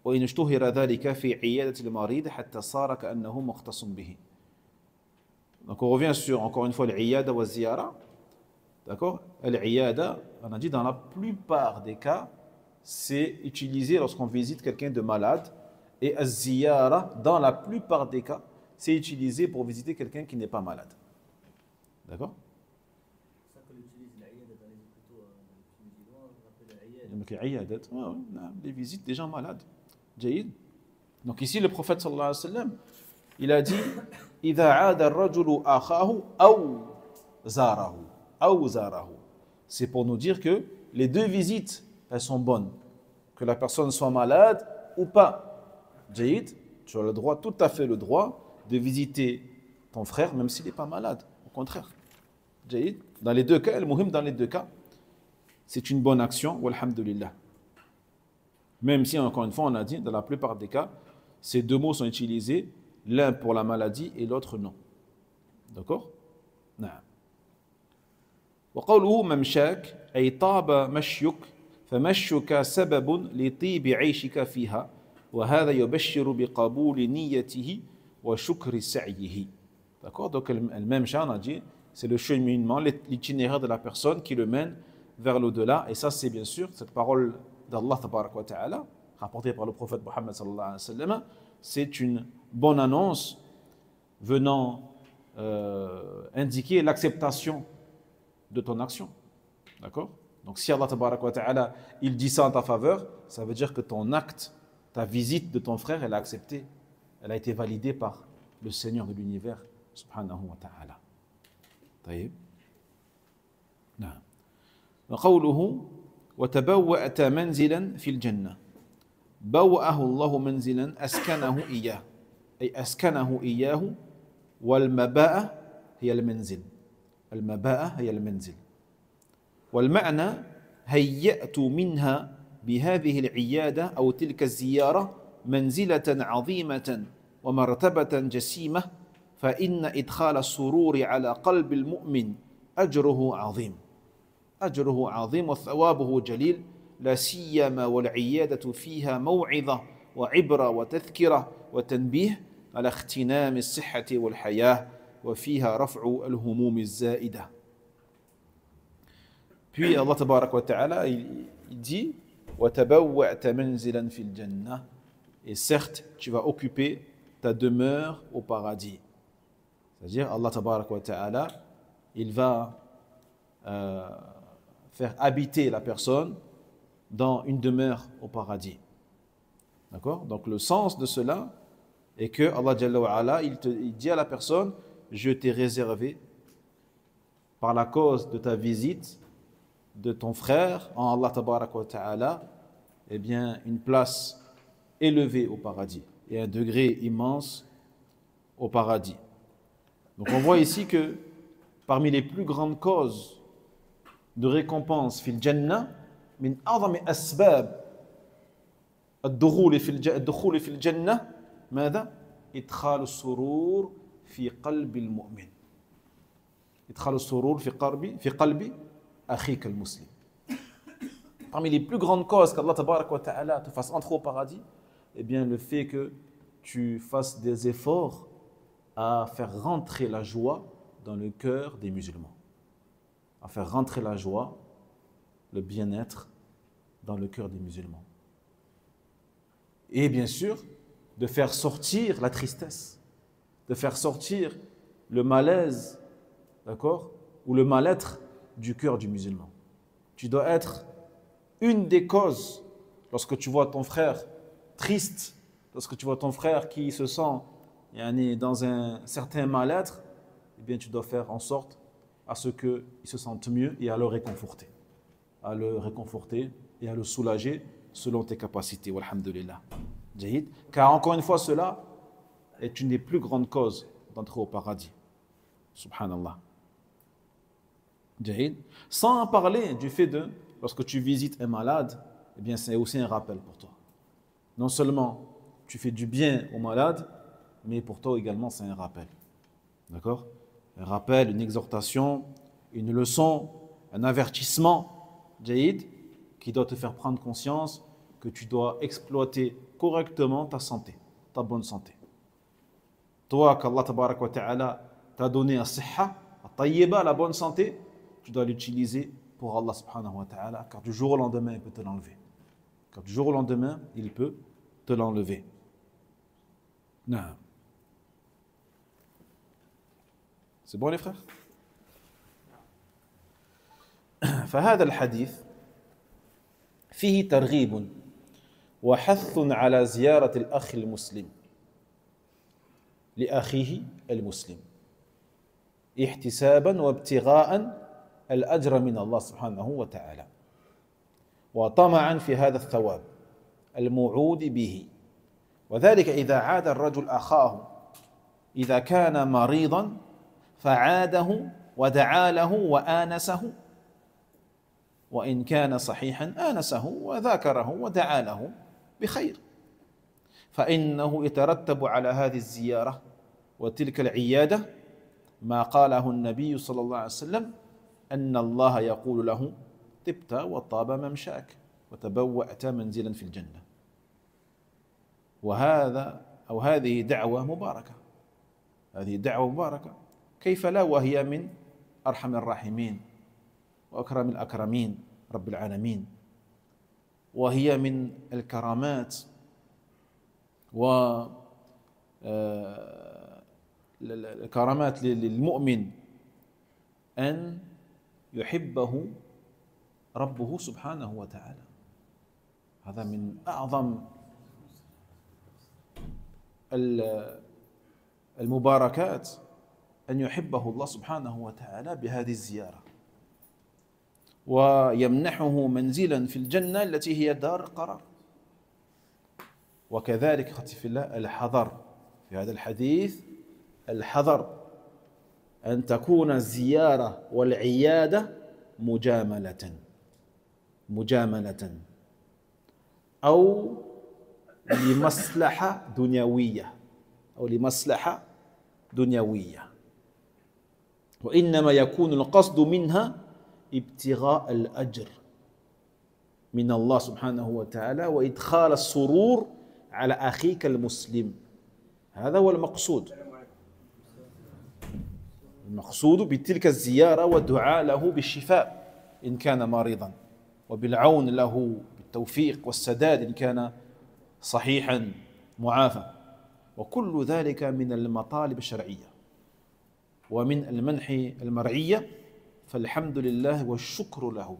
وإن اشتهر ذلك في عيادة المريض حتى صار كأنه مختص به. Donc on revient sur encore une fois l'iyada wa ziyara. D'accord? L'iyada, on a dit dans la plupart des cas, c'est utilisé lorsqu'on visite quelqu'un de malade, et az-ziyara, dans la plupart des cas, c'est utilisé pour visiter quelqu'un qui n'est pas malade. D'accord? les visites des gens malades. Donc ici, le prophète sallallahu alayhi wa sallam, il a dit إِذَا عَادَ الرَّجُلُ أَخَاهُ أَوْ زَارَهُ. C'est pour nous dire que les deux visites, elles sont bonnes. Que la personne soit malade ou pas. Tu as le droit, tout à fait le droit, de visiter ton frère, même s'il n'est pas malade. Au contraire. Dans les deux cas, dans les deux cas, c'est une bonne action, walhamdulillah. Même si, encore une fois, on a dit, dans la plupart des cas, ces deux mots sont utilisés, l'un pour la maladie et l'autre non. D'accord? نعم. وقوله ممشاك أي طاب مشيك فمشك سبب لطيب عيشك فيها وهذا يبشر بقبول نيته وشكر سعيه. D'accord? Donc le memsha, on a dit, c'est le cheminement, l'itinéraire de la personne qui le mène vers l'au-delà. Et ça, c'est bien sûr cette parole d'Allah tabarak wa ta'ala, rapportée par le prophète Muhammad sallallahu alayhi wa sallam. C'est une bonne annonce venant indiquer l'acceptation de ton action. D'accord? Donc si Allah tabarak wa ta'ala, il dit ça en ta faveur, ça veut dire que ton acte, ta visite de ton frère, elle a accepté, elle a été validée par le Seigneur de l'univers, subhanahu wa ta'ala. طيب. نعم. وقوله وتبوأت منزلا في الجنة بوأه الله منزلا أسكنه إياه أي أسكنه إياه والمباء هي المنزل المباء هي المنزل والمعنى هيأت منها بهذه العيادة أو تلك الزيارة منزلة عظيمة ومرتبة جسيمة فإن إدخال السرور على قلب المؤمن أجره عظيم وثوابه جليل لا سيما والعيادة فيها موعظة وعبرة وتذكرة وتنبيه على اغتنام الصحة والحياة وفيها رفع الهموم الزائدة. Puis Allah tabarak wa ta'ala il dit وَتَبَوَّأْتَ مَنْزِلًا فِي الْجَنَّةِ. Et certes, tu vas occuper ta demeure au paradis. C'est-à-dire, Allah tabarak wa ta'ala, il va faire habiter la personne dans une demeure au paradis. D'accord? Donc le sens de cela est que Allah Jalla wa Ala, il dit à la personne, je t'ai réservé par la cause de ta visite de ton frère en Allah tabarak wa ta'ala, eh bien une place élevée au paradis et un degré immense au paradis. Donc on voit ici que parmi les plus grandes causes de récompense fil jannah min a'zami asbab الدخول في الجنة ماذا؟ إدخال السرور في قلب المؤمن إدخال السرور في قلب أخيك المسلم. Parmi les plus grandes causes qu'Allah tabarak wa ta'ala te fasse entrer au paradis, eh bien le fait que tu fasses des efforts à faire rentrer la joie dans le cœur des musulmans, à faire rentrer la joie, le bien-être dans le cœur des musulmans. Et bien sûr, de faire sortir la tristesse, de faire sortir le malaise, d'accord, ou le mal-être du cœur du musulman. Tu dois être une des causes, lorsque tu vois ton frère triste, lorsque tu vois ton frère qui se sent dans un certain mal-être, eh bien tu dois faire en sorte à ce qu'il se sente mieux et à le réconforter. À le réconforter et à le soulager selon tes capacités. Walhamdulillah. Car encore une fois, cela est une des plus grandes causes d'entrer au paradis. Subhanallah. Sans parler du fait de, lorsque tu visites un malade, eh bien c'est aussi un rappel pour toi. Non seulement tu fais du bien au malade, mais pour toi également c'est un rappel. D'accord? Un rappel, une exhortation, une leçon, un avertissement, Jaïd, qui doit te faire prendre conscience que tu dois exploiter correctement ta santé, ta bonne santé. Toi, qu'Allah tabarak wa ta'ala t'a donné un sihha, un tayyiba, la bonne santé, tu dois l'utiliser pour Allah subhanahu wa ta'ala, car du jour au lendemain, il peut te l'enlever. Car du jour au lendemain, il peut te l'enlever. Non. C'est bon les frères? فهذا الحديث فيه ترغيب وحث على زيارة الأخ المسلم لأخيه المسلم احتسابا وابتغاء الأجر من الله سبحانه وتعالى وطمعا في هذا الثواب الموعود به. وذلك إذا عاد الرجل أخاه إذا كان مريضا فعاده ودعا له وآنسه، وإن كان صحيحا آنسه وذاكره ودعا له بخير، فإنه يترتب على هذه الزيارة وتلك العيادة ما قاله النبي صلى الله عليه وسلم أن الله يقول له طبت وطاب ممشاك وتبوأت منزلا في الجنة. وهذا أو هذه دعوة مباركة، هذه دعوة مباركة، كيف لا وهي من أرحم الراحمين وأكرم الأكرمين رب العالمين، وهي من الكرامات الكرامات للمؤمن أن يحبه ربه سبحانه وتعالى. هذا من أعظم المباركات أن يحبه الله سبحانه وتعالى بهذه الزيارة ويمنحه منزلا في الجنة التي هي دار القرار. وكذلك أخوتي في الله الحذر في هذا الحديث، الحذر أن تكون الزيارة والعيادة مجاملة أو لمصلحة دنيوية وإنما يكون القصد منها ابتغاء الأجر من الله سبحانه وتعالى وإدخال السرور على أخيك المسلم. هذا هو المقصود بتلك الزيارة والدعاء له بالشفاء إن كان مريضا، وبالعون له بالتوفيق والسداد إن كان صحيحا معافى. وكل ذلك من المطالب الشرعية ومن المنح المرعية، فالحمد لله والشكر له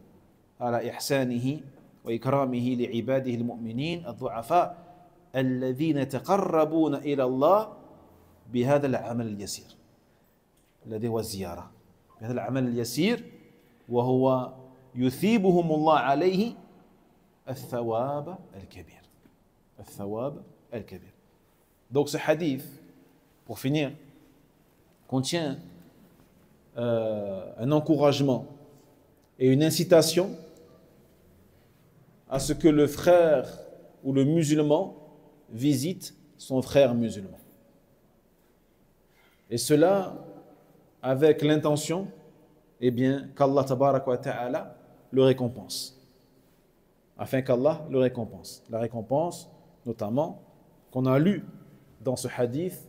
على إحسانه وإكرامه لعباده المؤمنين الضعفاء الذين يتقربون إلى الله بهذا العمل اليسير الذي هو الزيارة، بهذا العمل اليسير، وهو يثيبهم الله عليه الثواب الكبير. Donc ce hadith, pour finir, contient un encouragement et une incitation à ce que le frère ou le musulman visite son frère musulman. Et cela avec l'intention, eh bien, qu'Allah tabarak wa ta'ala le récompense. Afin qu'Allah le récompense. La récompense, notamment, qu'on a lu dans ce hadith,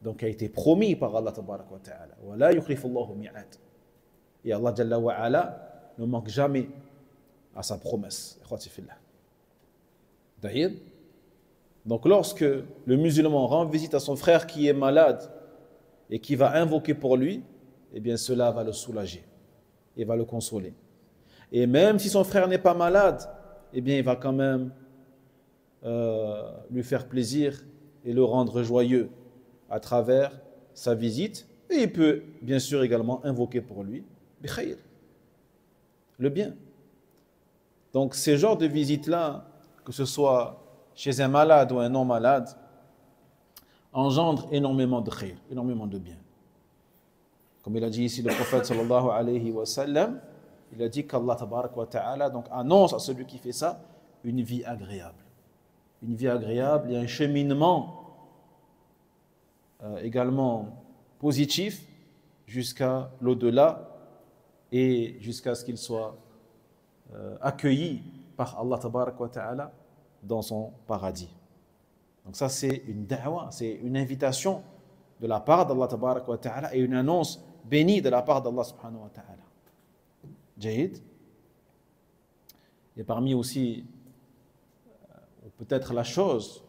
donc a été promis par Allah tabarak wa ta'ala. Wa la yukhlifu Allahu mi'ad. Et Allah jalla wa ala ne manque jamais à sa promesse. D'ailleurs, donc lorsque le musulman rend visite à son frère qui est malade et qui va invoquer pour lui, eh bien cela va le soulager et va le consoler. Et même si son frère n'est pas malade, eh bien il va quand même lui faire plaisir et le rendre joyeux à travers sa visite. Et il peut bien sûr également invoquer pour lui le bien. Donc ces genres de visites-là, que ce soit chez un malade ou un non-malade, engendrent énormément de khayr, énormément de bien. Comme il a dit ici le prophète sallallahu alayhi wa sallam, il a dit qu'Allah tabarak wa ta'ala donc annonce à celui qui fait ça une vie agréable. Une vie agréable et un cheminement également positif jusqu'à l'au-delà et jusqu'à ce qu'il soit accueilli par Allah tabarak wa ta'ala dans son paradis. Donc ça c'est une da'wa, c'est une invitation de la part d'Allah tabarak wa ta'ala et une annonce bénie de la part d'Allah subhanahu wa ta'ala. Jahid. Et parmi aussi, peut-être la chose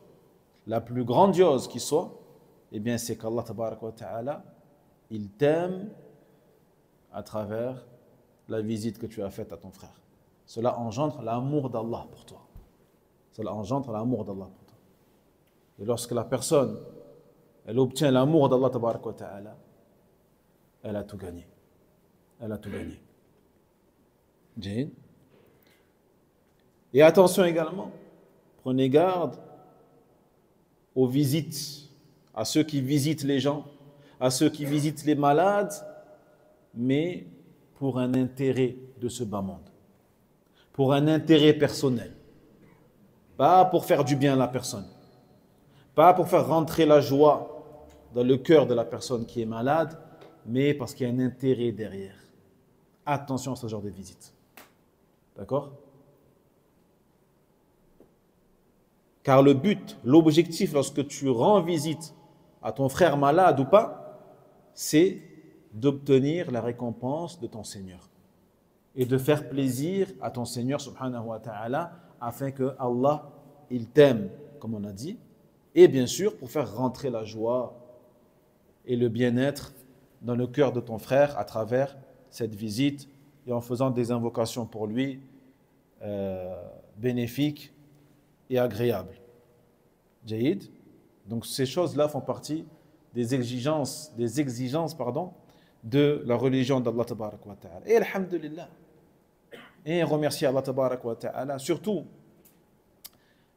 la plus grandiose qui soit, eh bien c'est qu'Allah tabarak wa ta'ala, il t'aime à travers la visite que tu as faite à ton frère. cela engendre l'amour d'Allah pour toi. Cela engendre l'amour d'Allah pour toi. Et lorsque la personne, elle obtient l'amour d'Allah tabaraka wa ta'ala, elle a tout gagné. Elle a tout gagné. Jane. Et attention également, prenez garde aux visites, à ceux qui visitent les gens, à ceux qui visitent les malades, mais pour un intérêt de ce bas monde, pour un intérêt personnel, pas pour faire du bien à la personne, pas pour faire rentrer la joie dans le cœur de la personne qui est malade, mais parce qu'il y a un intérêt derrière. Attention à ce genre de visite. D'accord? Car le but, l'objectif lorsque tu rends visite à ton frère malade ou pas, c'est d'obtenir la récompense de ton Seigneur et de faire plaisir à ton Seigneur subhanahu wa ta'ala afin que Allah, il t'aime, comme on a dit, et bien sûr pour faire rentrer la joie et le bien-être dans le cœur de ton frère à travers cette visite et en faisant des invocations pour lui bénéfiques et agréables. Jaïd. Donc ces choses-là font partie des exigences de la religion d'Allah tabarak wa ta'ala. Et alhamdulillah. Et remercier Allah tabarak wa ta'ala, surtout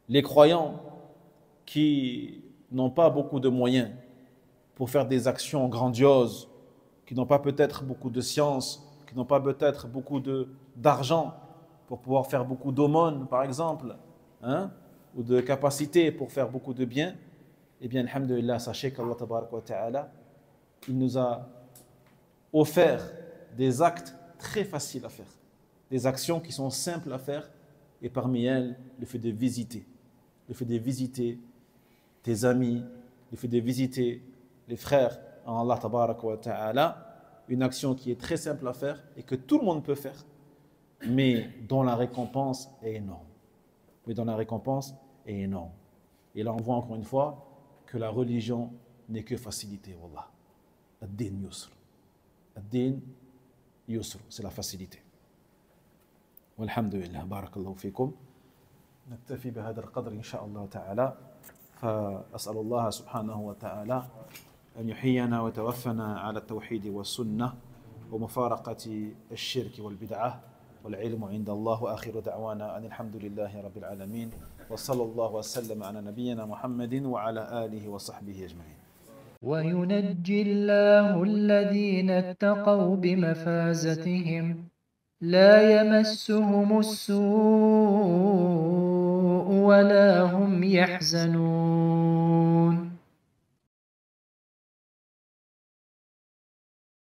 les croyants qui n'ont pas beaucoup de moyens pour faire des actions grandioses, qui n'ont pas peut-être beaucoup de science, qui n'ont pas peut-être beaucoup d'argent pour pouvoir faire beaucoup d'aumônes, par exemple, ou de capacité pour faire beaucoup de bien. Eh bien, alhamdulillah, sachez qu'Allah tabarak wa ta'ala, il nous a offert des actes très faciles à faire, des actions qui sont simples à faire, et parmi elles, le fait de visiter tes amis, le fait de visiter les frères en Allah tabarak wa ta'ala, une action qui est très simple à faire et que tout le monde peut faire, mais dont la récompense est énorme. Et là, on voit encore une fois que la religion n'est que facilité, wallah. Ad-din yusr. Ad-din yusr, c'est la facilité. Walhamdulillah, barakallahu fikum. نكتفي بهذا القدر إن شاء الله تعالى فأسأل الله سبحانه وتعالى أن يحيينا وتوفنا على التوحيد والسنة ومفارقة الشرك والبدعة والعلم عند الله وآخر دعوانا أن الحمد لله رب العالمين وصلى الله وسلم على نبينا محمد وعلى آله وصحبه أجمعين. وينجي الله الذين اتقوا بمفازتهم لا يمسهم السوء ولا هم يحزنون.